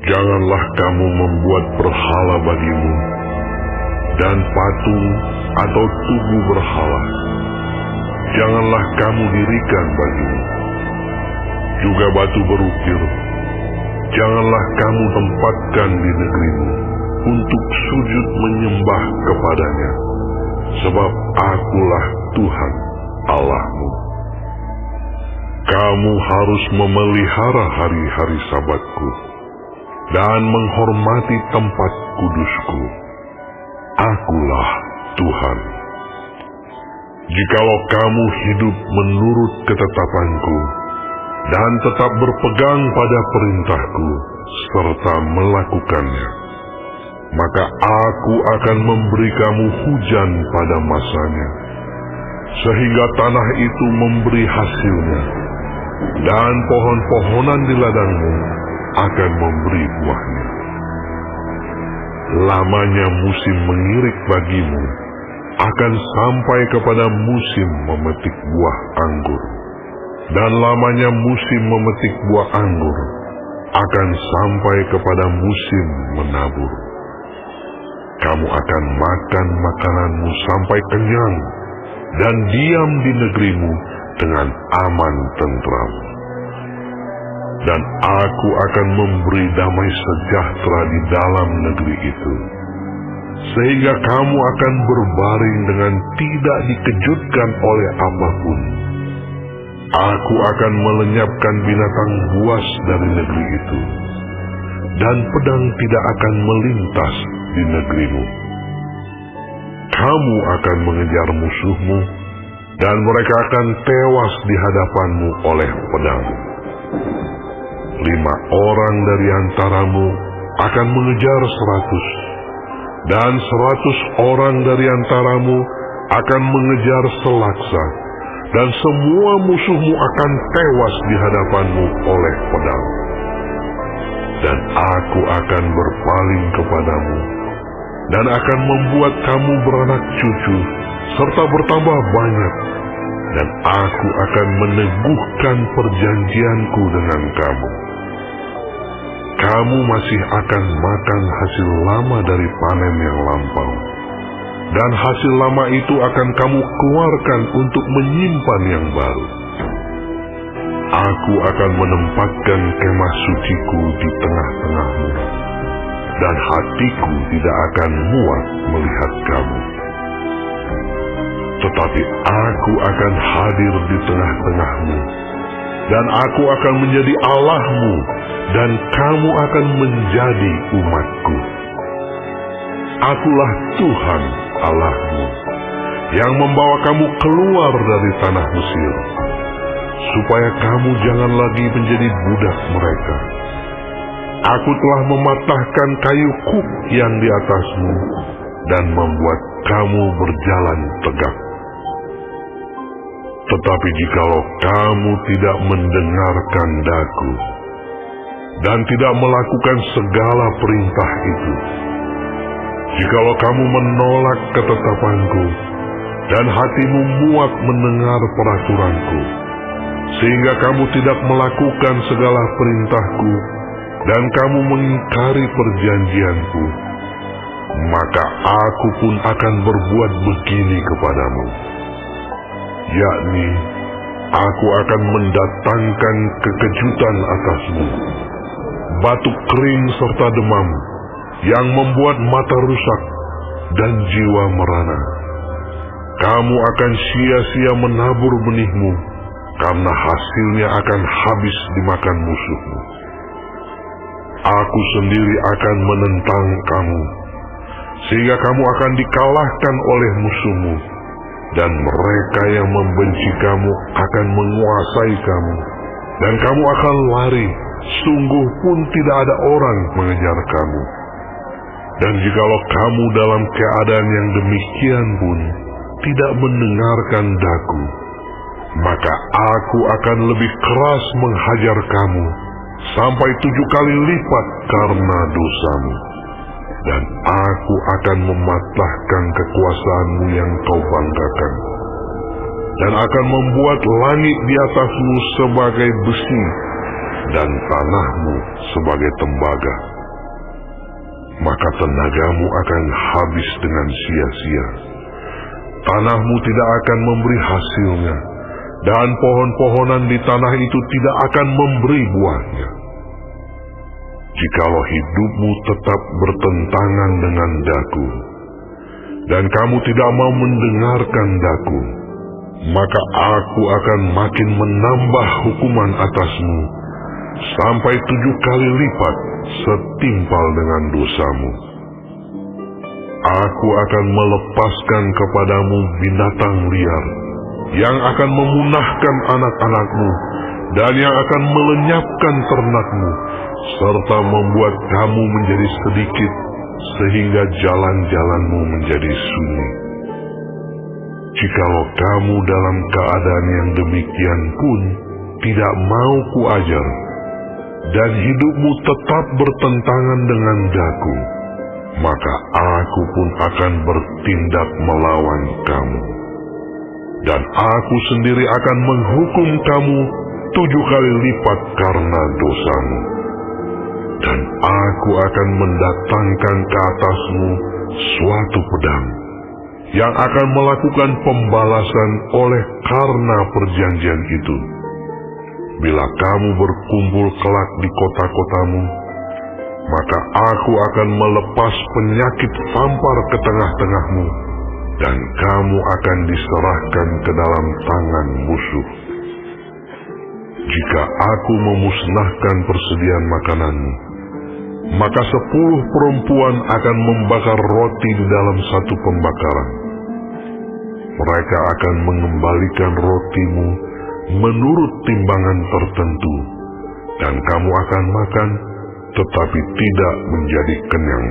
Janganlah kamu membuat berhala bagimu, dan patung atau tugu berhala. Janganlah kamu dirikan bagimu. Juga batu berukir, janganlah kamu tempatkan di negerimu untuk sujud menyembah kepadanya, sebab Akulah Tuhan Allahmu. Kamu harus memelihara hari-hari Sabatku dan menghormati tempat kudusku. Akulah Tuhan. Jikalau kamu hidup menurut ketetapanku dan tetap berpegang pada perintahku serta melakukannya, maka Aku akan memberi kamu hujan pada masanya, sehingga tanah itu memberi hasilnya, dan pohon-pohonan di ladangmu akan memberi buahnya. Lamanya musim mengirik bagimu akan sampai kepada musim memetik buah anggur, dan lamanya musim memetik buah anggur akan sampai kepada musim menabur. Kamu akan makan makananmu sampai kenyang dan diam di negerimu dengan aman tentram. Dan Aku akan memberi damai sejahtera di dalam negeri itu, sehingga kamu akan berbaring dengan tidak dikejutkan oleh apapun. Aku akan melenyapkan binatang buas dari negeri itu, dan pedang tidak akan melintas di negerimu. Kamu akan mengejar musuhmu, dan mereka akan tewas di hadapanmu oleh pedang. 5 orang dari antaramu akan mengejar 100, dan 100 orang dari antaramu akan mengejar selaksa, dan semua musuhmu akan tewas di hadapanmu oleh pedang. Dan Aku akan berpaling kepadamu, dan akan membuat kamu beranak cucu, serta bertambah banyak, dan Aku akan meneguhkan perjanjianku dengan kamu. Kamu masih akan makan hasil lama dari panen yang lampau, dan hasil lama itu akan kamu keluarkan untuk menyimpan yang baru. Aku akan menempatkan kemah suciku di tengah-tengahmu, dan hatiku tidak akan muak melihat kamu. Tetapi Aku akan hadir di tengah-tengahmu, dan Aku akan menjadi Allahmu, dan kamu akan menjadi umatku. Akulah Tuhan Allahmu, yang membawa kamu keluar dari tanah Mesir, supaya kamu jangan lagi menjadi budak mereka. Aku telah mematahkan kayu kuk yang di atasmu, dan membuat kamu berjalan tegak. Tetapi jikalau kamu tidak mendengarkan daku, dan tidak melakukan segala perintah itu, jikalau kamu menolak ketetapanku, dan hatimu muak mendengar peraturanku, sehingga kamu tidak melakukan segala perintahku, dan kamu mengingkari perjanjianku, maka Aku pun akan berbuat begini kepadamu, yakni Aku akan mendatangkan kekejutan atasmu, batuk kering serta demam, yang membuat mata rusak dan jiwa merana. Kamu akan sia-sia menabur benihmu, karena hasilnya akan habis dimakan musuhmu. Aku sendiri akan menentang kamu, sehingga kamu akan dikalahkan oleh musuhmu, dan mereka yang membenci kamu akan menguasai kamu, dan kamu akan lari, sungguh pun tidak ada orang mengejar kamu. Dan jikalau kamu dalam keadaan yang demikian pun tidak mendengarkan daku, maka Aku akan lebih keras menghajar kamu sampai 7 kali lipat karena dosamu. Dan Aku akan mematahkan kekuasaanmu yang kau banggakan, dan akan membuat langit di atasmu sebagai besi, dan tanahmu sebagai tembaga. maka tenagamu akan habis dengan sia-sia. Tanahmu tidak akan memberi hasilnya, dan pohon-pohonan di tanah itu tidak akan memberi buahnya. Jikalau hidupmu tetap bertentangan dengan daku, dan kamu tidak mau mendengarkan daku, maka aku akan makin menambah hukuman atasmu, sampai 7 kali lipat setimpal dengan dosamu. Aku akan melepaskan kepadamu binatang liar, yang akan memunahkan anak-anakmu, dan yang akan melenyapkan ternakmu, serta membuat kamu menjadi sedikit, sehingga jalan-jalanmu menjadi sunyi. Jikalau kamu dalam keadaan yang demikian pun tidak mau kuajar, dan hidupmu tetap bertentangan dengan daku, maka aku pun akan bertindak melawan kamu. Dan aku sendiri akan menghukum kamu 7 kali lipat karena dosamu. Dan aku akan mendatangkan ke atasmu suatu pedang, yang akan melakukan pembalasan oleh karena perjanjian itu. Bila kamu berkumpul kelak di kota-kotamu, maka aku akan melepas penyakit vampar ke tengah-tengahmu, dan kamu akan diserahkan ke dalam tangan musuh. Jika aku memusnahkan persediaan makananmu, maka 10 perempuan akan membakar roti di dalam satu pembakaran. Mereka akan mengembalikan rotimu menurut timbangan tertentu, dan kamu akan makan, tetapi tidak menjadi kenyang.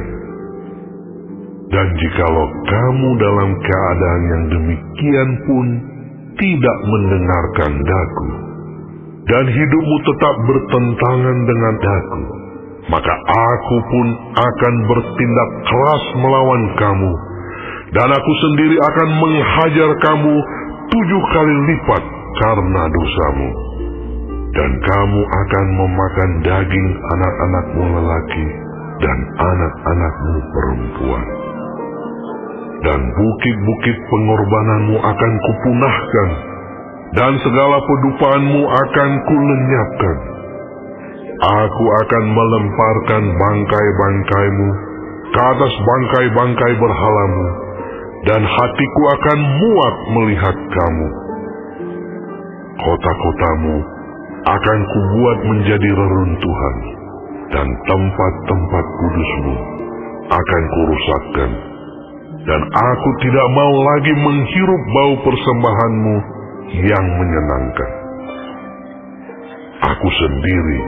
Dan jikalau kamu dalam keadaan yang demikian pun tidak mendengarkan daku, dan hidupmu tetap bertentangan dengan daku, maka aku pun akan bertindak keras melawan kamu, dan aku sendiri akan menghajar kamu 7 kali lipat karena dosamu. Dan kamu akan memakan daging anak-anakmu lelaki dan anak-anakmu perempuan. Dan bukit-bukit pengorbananmu akan kupunahkan, dan segala pedupaanmu akan kulenyapkan. Aku akan melemparkan bangkai-bangkaimu ke atas bangkai-bangkai berhalamu, dan hatiku akan muak melihat kamu. Kota-kotamu akan kubuat menjadi reruntuhan, dan tempat-tempat kudusmu akan kurusakkan, dan aku tidak mau lagi menghirup bau persembahanmu yang menyenangkan. Aku sendiri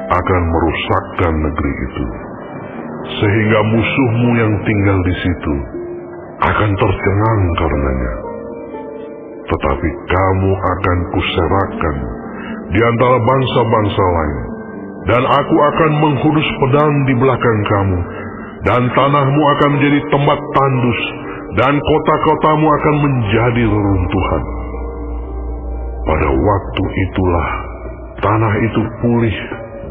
akan merusakkan negeri itu, sehingga musuhmu yang tinggal di situ akan tercengang karenanya. Tetapi kamu akan kuserahkan di antara bangsa-bangsa lain, dan aku akan menghunus pedang di belakang kamu, dan tanahmu akan menjadi tempat tandus, dan kota-kotamu akan menjadi reruntuhan. Pada waktu itulah tanah itu pulih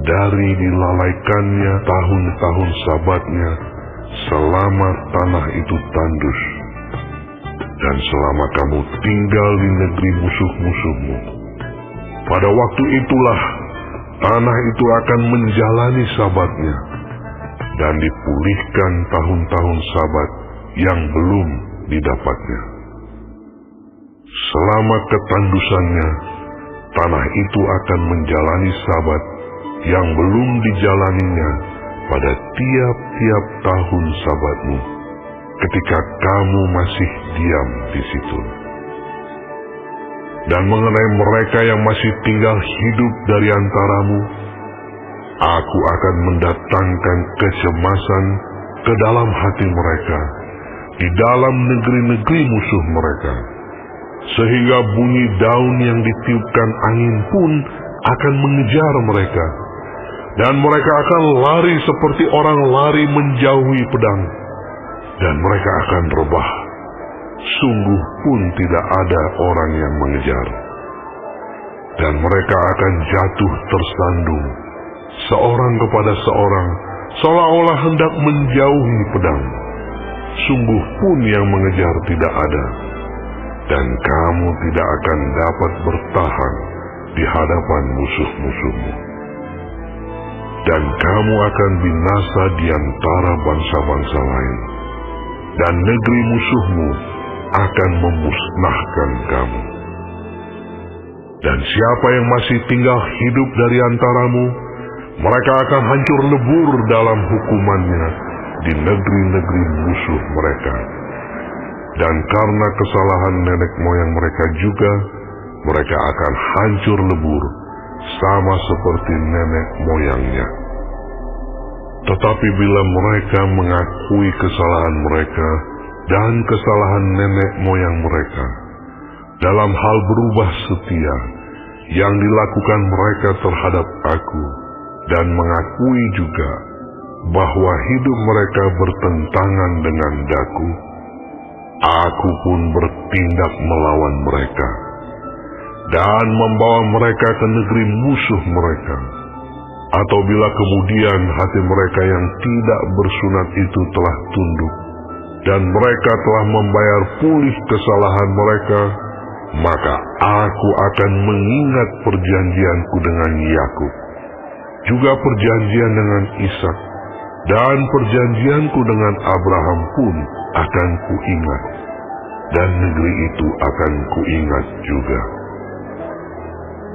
dari dilalaikannya tahun-tahun sabatnya, selama tanah itu tandus, dan selama kamu tinggal di negeri musuh-musuhmu. Pada waktu itulah tanah itu akan menjalani sabatnya, dan dipulihkan tahun-tahun sabat yang belum didapatnya. Selama ketandusannya, tanah itu akan menjalani sabat yang belum dijalaninya pada tiap-tiap tahun sabatmu, ketika kamu masih diam di situ. Dan mengenai mereka yang masih tinggal hidup dari antaramu, aku akan mendatangkan kecemasan ke dalam hati mereka, di dalam negeri-negeri musuh mereka, sehingga bunyi daun yang ditiupkan angin pun akan mengejar mereka, dan mereka akan lari seperti orang lari menjauhi pedang, dan mereka akan rebah. Sungguh pun tidak ada orang yang mengejar, dan mereka akan jatuh tersandung, seorang kepada seorang, seolah-olah hendak menjauhi pedang. Sungguh pun yang mengejar tidak ada, dan kamu tidak akan dapat bertahan di hadapan musuh-musuhmu. Dan kamu akan binasa di antara bangsa-bangsa lain, dan negeri musuhmu akan memusnahkan kamu. Dan siapa yang masih tinggal hidup dari antaramu, mereka akan hancur lebur dalam hukumannya di negeri-negeri musuh mereka. Dan karena kesalahan nenek moyang mereka juga, mereka akan hancur lebur sama seperti nenek moyangnya. Tetapi bila mereka mengakui kesalahan mereka dan kesalahan nenek moyang mereka dalam hal berubah setia yang dilakukan mereka terhadap Aku, dan mengakui juga bahwa hidup mereka bertentangan dengan Daku, Aku pun bertindak melawan mereka dan membawa mereka ke negeri musuh mereka. Atau bila kemudian hati mereka yang tidak bersunat itu telah tunduk, dan mereka telah membayar pulih kesalahan mereka, maka Aku akan mengingat perjanjianku dengan Yakub, juga perjanjian dengan Ishak, dan perjanjianku dengan Abraham pun akan kuingat, dan negeri itu akan kuingat juga.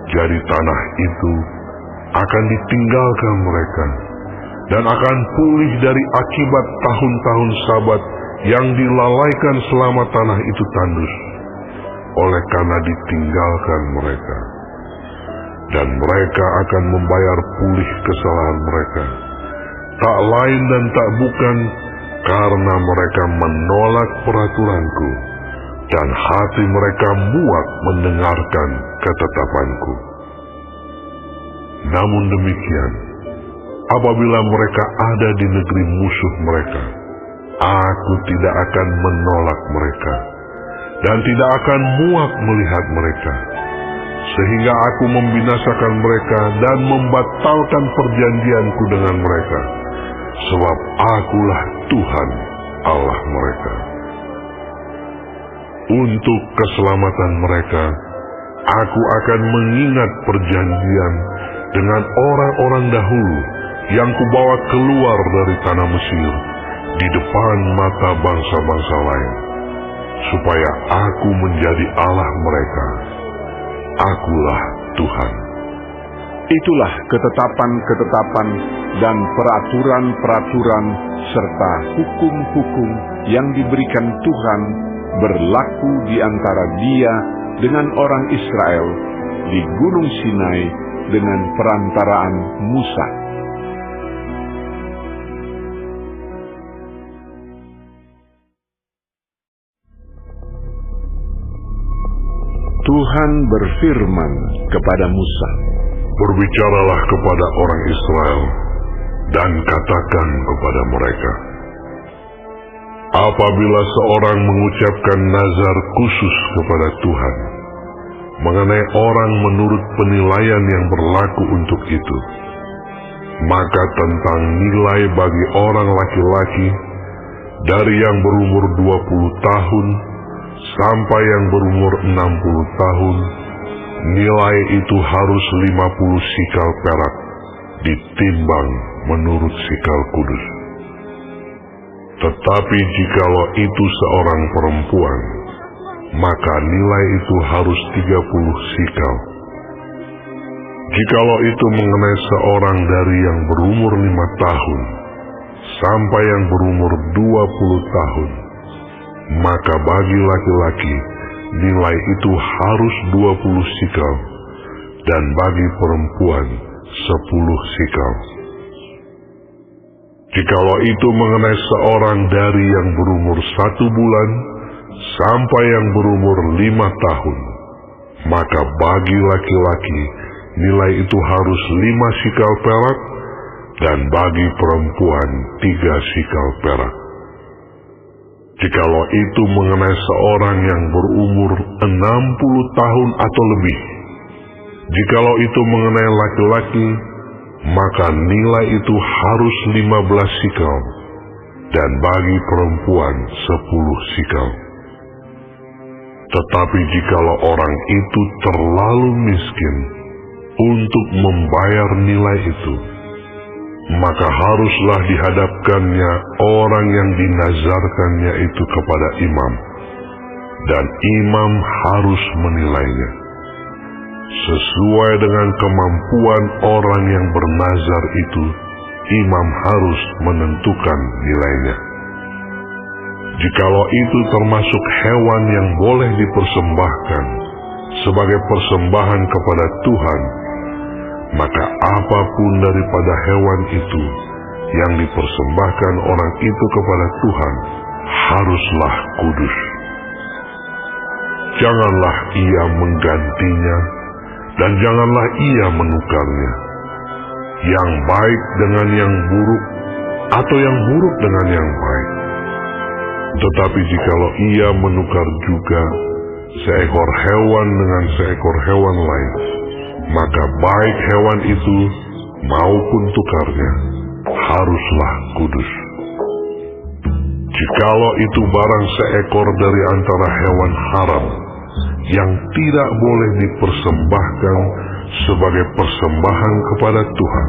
Jadi tanah itu akan ditinggalkan mereka, dan akan pulih dari akibat tahun-tahun Sabat yang dilalaikan selama tanah itu tandus, oleh karena ditinggalkan mereka. Dan mereka akan membayar pulih kesalahan mereka, tak lain dan tak bukan karena mereka menolak peraturanku, dan hati mereka muak mendengarkan ketetapanku. Namun demikian, apabila mereka ada di negeri musuh mereka, Aku tidak akan menolak mereka, dan tidak akan muak melihat mereka, sehingga Aku membinasakan mereka dan membatalkan perjanjianku dengan mereka, sebab Akulah Tuhan Allah mereka. Untuk keselamatan mereka, Aku akan mengingat perjanjian dengan orang-orang dahulu yang kubawa keluar dari tanah Mesir di depan mata bangsa-bangsa lain, supaya Aku menjadi Allah mereka. Akulah Tuhan. Itulah ketetapan-ketetapan dan peraturan-peraturan serta hukum-hukum yang diberikan Tuhan berlaku di antara Dia dengan orang Israel di Gunung Sinai dengan perantaraan Musa. Tuhan berfirman kepada Musa, Berbicaralah kepada orang Israel dan katakan kepada mereka, apabila seorang mengucapkan nazar khusus kepada Tuhan mengenai orang menurut penilaian yang berlaku untuk itu, maka tentang nilai bagi orang laki-laki dari yang berumur 20 tahun sampai yang berumur 60 tahun, nilai itu harus 50 sikal perak ditimbang menurut sikal kudus. Tetapi jikalau itu seorang perempuan, maka nilai itu harus 30 sikal. Jikalau itu mengenai seorang dari yang berumur 5 tahun sampai yang berumur 20 tahun, maka bagi laki-laki nilai itu harus 20 sikal, dan bagi perempuan 10 sikal. Jikalau itu mengenai seorang dari yang berumur 1 bulan sampai yang berumur 5 tahun, maka bagi laki-laki nilai itu harus 5 sikal perak, dan bagi perempuan 3 sikal perak. Jikalau itu mengenai seorang yang berumur 60 tahun atau lebih, jikalau itu mengenai laki-laki, maka nilai itu harus 15 sikel, dan bagi perempuan 10 sikel. Tetapi jikalau orang itu terlalu miskin untuk membayar nilai itu, maka haruslah dihadapkannya orang yang dinazarkannya itu kepada imam, dan imam harus menilainya. Sesuai dengan kemampuan orang yang bernazar itu, imam harus menentukan nilainya. Jikalau itu termasuk hewan yang boleh dipersembahkan sebagai persembahan kepada Tuhan, maka apapun daripada hewan itu yang dipersembahkan orang itu kepada Tuhan haruslah kudus. Janganlah ia menggantinya, dan janganlah ia menukarnya. Yang baik dengan yang buruk, atau yang buruk dengan yang baik. Tetapi jikalau ia menukar juga seekor hewan dengan seekor hewan lain, maka baik hewan itu maupun tukarnya haruslah kudus. Jikalau itu barang seekor dari antara hewan haram yang tidak boleh dipersembahkan sebagai persembahan kepada Tuhan,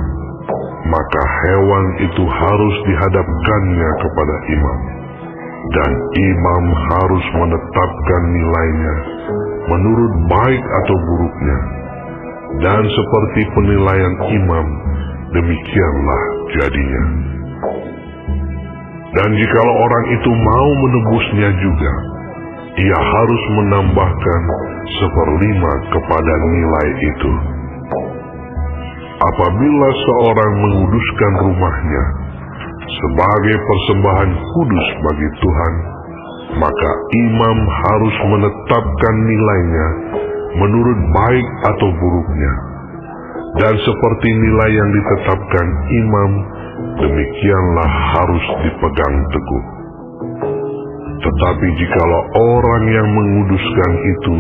maka hewan itu harus dihadapkannya kepada imam, dan imam harus menetapkan nilainya menurut baik atau buruknya. Dan seperti penilaian imam, demikianlah jadinya. Dan jikalau orang itu mau menebusnya juga, ia harus menambahkan 1/5 kepada nilai itu. Apabila seorang menguduskan rumahnya sebagai persembahan kudus bagi Tuhan, maka imam harus menetapkan nilainya menurut baik atau buruknya. Dan seperti nilai yang ditetapkan imam, demikianlah harus dipegang teguh. Tetapi jikalau orang yang menguduskan itu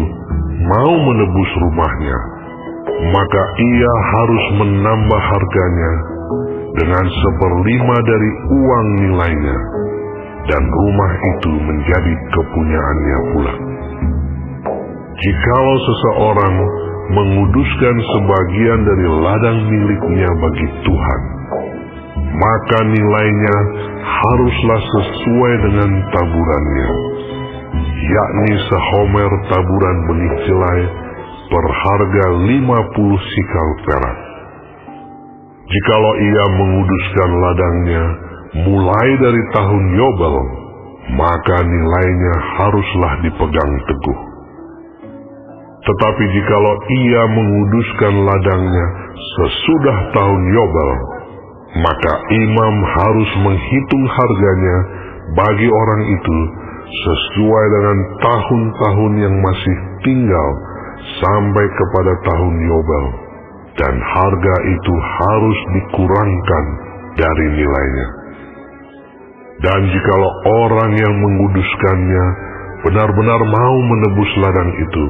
mau menebus rumahnya, maka ia harus menambah harganya dengan 1/5 dari uang nilainya, dan rumah itu menjadi kepunyaannya pula. Jikalau seseorang menguduskan sebagian dari ladang miliknya bagi Tuhan, maka nilainya haruslah sesuai dengan taburannya, yakni sehomer taburan benih jelai per harga 50 sikal perak. Jikalau ia menguduskan ladangnya mulai dari tahun Yobel, maka nilainya haruslah dipegang teguh. Tetapi jikalau ia menguduskan ladangnya sesudah tahun Yobel, maka imam harus menghitung harganya bagi orang itu sesuai dengan tahun-tahun yang masih tinggal sampai kepada tahun Yobel, dan harga itu harus dikurangkan dari nilainya. Dan jikalau orang yang menguduskannya benar-benar mau menebus ladang itu,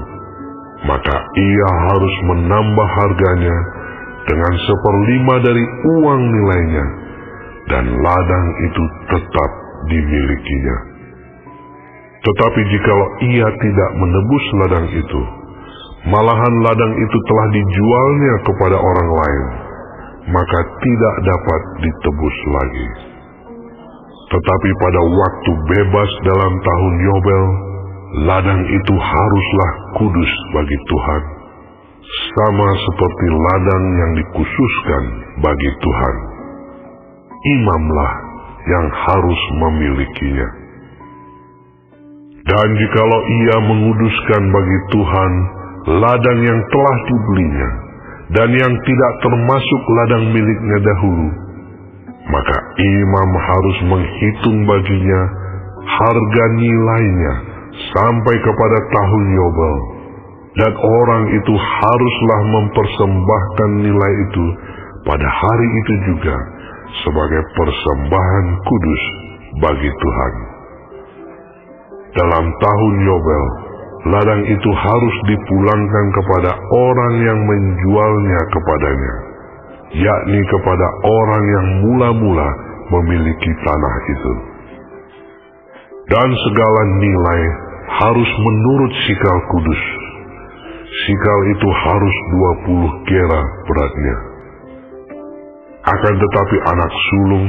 maka ia harus menambah harganya dengan 1/5 dari uang nilainya, dan ladang itu tetap dimilikinya. Tetapi jikalau ia tidak menebus ladang itu, malahan ladang itu telah dijualnya kepada orang lain, maka tidak dapat ditebus lagi. Tetapi pada waktu bebas dalam tahun Yobel, ladang itu haruslah kudus bagi Tuhan, sama seperti ladang yang dikhususkan bagi Tuhan. Imamlah yang harus memilikinya. Dan jikalau ia menguduskan bagi Tuhan ladang yang telah dibelinya, dan yang tidak termasuk ladang miliknya dahulu, maka imam harus menghitung baginya harga nilainya sampai kepada tahun Yobel, dan orang itu haruslah mempersembahkan nilai itu pada hari itu juga sebagai persembahan kudus bagi Tuhan. Dalam tahun Yobel, ladang itu harus dipulangkan kepada orang yang menjualnya kepadanya, yakni kepada orang yang mula-mula memiliki tanah itu. Dan segala nilai harus menurut sikal kudus. Sikal itu harus 20 gera beratnya. Akan tetapi anak sulung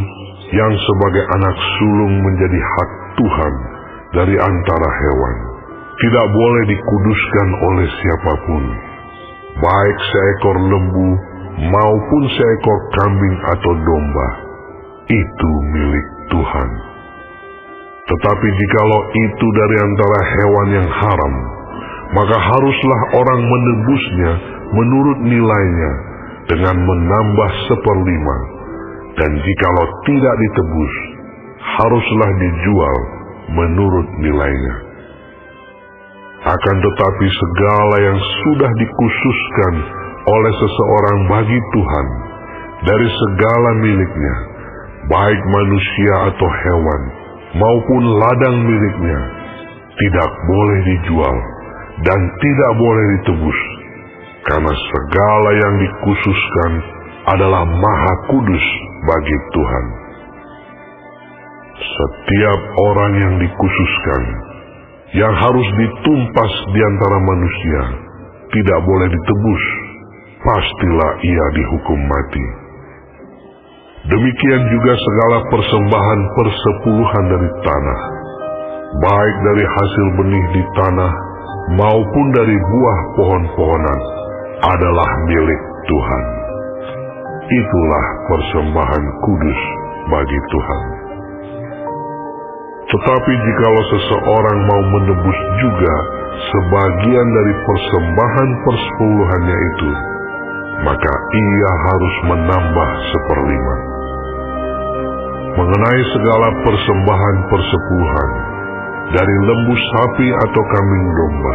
yang sebagai anak sulung menjadi hak Tuhan dari antara hewan, tidak boleh dikuduskan oleh siapapun, baik seekor lembu maupun seekor kambing atau domba. Itu milik Tuhan. Tetapi jikalau itu dari antara hewan yang haram, maka haruslah orang menebusnya menurut nilainya dengan menambah 1/5. Dan jikalau tidak ditebus, haruslah dijual menurut nilainya. Akan tetapi segala yang sudah dikhususkan oleh seseorang bagi Tuhan dari segala miliknya, baik manusia atau hewan, maupun ladang miliknya, tidak boleh dijual dan tidak boleh ditebus, karena segala yang dikhususkan adalah maha kudus bagi Tuhan. Setiap orang yang dikhususkan, yang harus ditumpas di antara manusia, tidak boleh ditebus, pastilah ia dihukum mati. Demikian juga segala persembahan persepuluhan dari tanah, baik dari hasil benih di tanah maupun dari buah pohon-pohonan, adalah milik Tuhan. Itulah persembahan kudus bagi Tuhan. Tetapi jikalau seseorang mau menebus juga sebagian dari persembahan persepuluhannya itu, maka ia harus menambah 1/5. Mengenai segala persembahan persepuluhan dari lembu sapi atau kambing domba,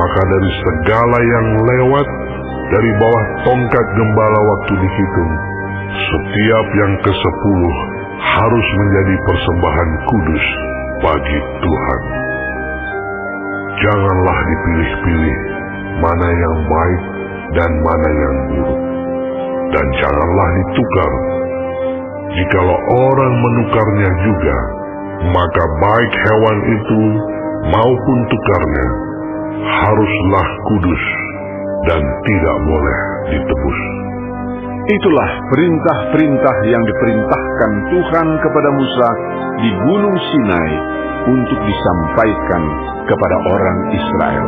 maka dari segala yang lewat dari bawah tongkat gembala waktu dihitung, setiap yang ke-10 harus menjadi persembahan kudus bagi Tuhan. Janganlah dipilih-pilih mana yang baik dan mana yang buruk, dan janganlah ditukar. Jikalau orang menukarnya juga, maka baik hewan itu maupun tukarnya haruslah kudus dan tidak boleh ditebus. Itulah perintah-perintah yang diperintahkan Tuhan kepada Musa di Gunung Sinai untuk disampaikan kepada orang Israel.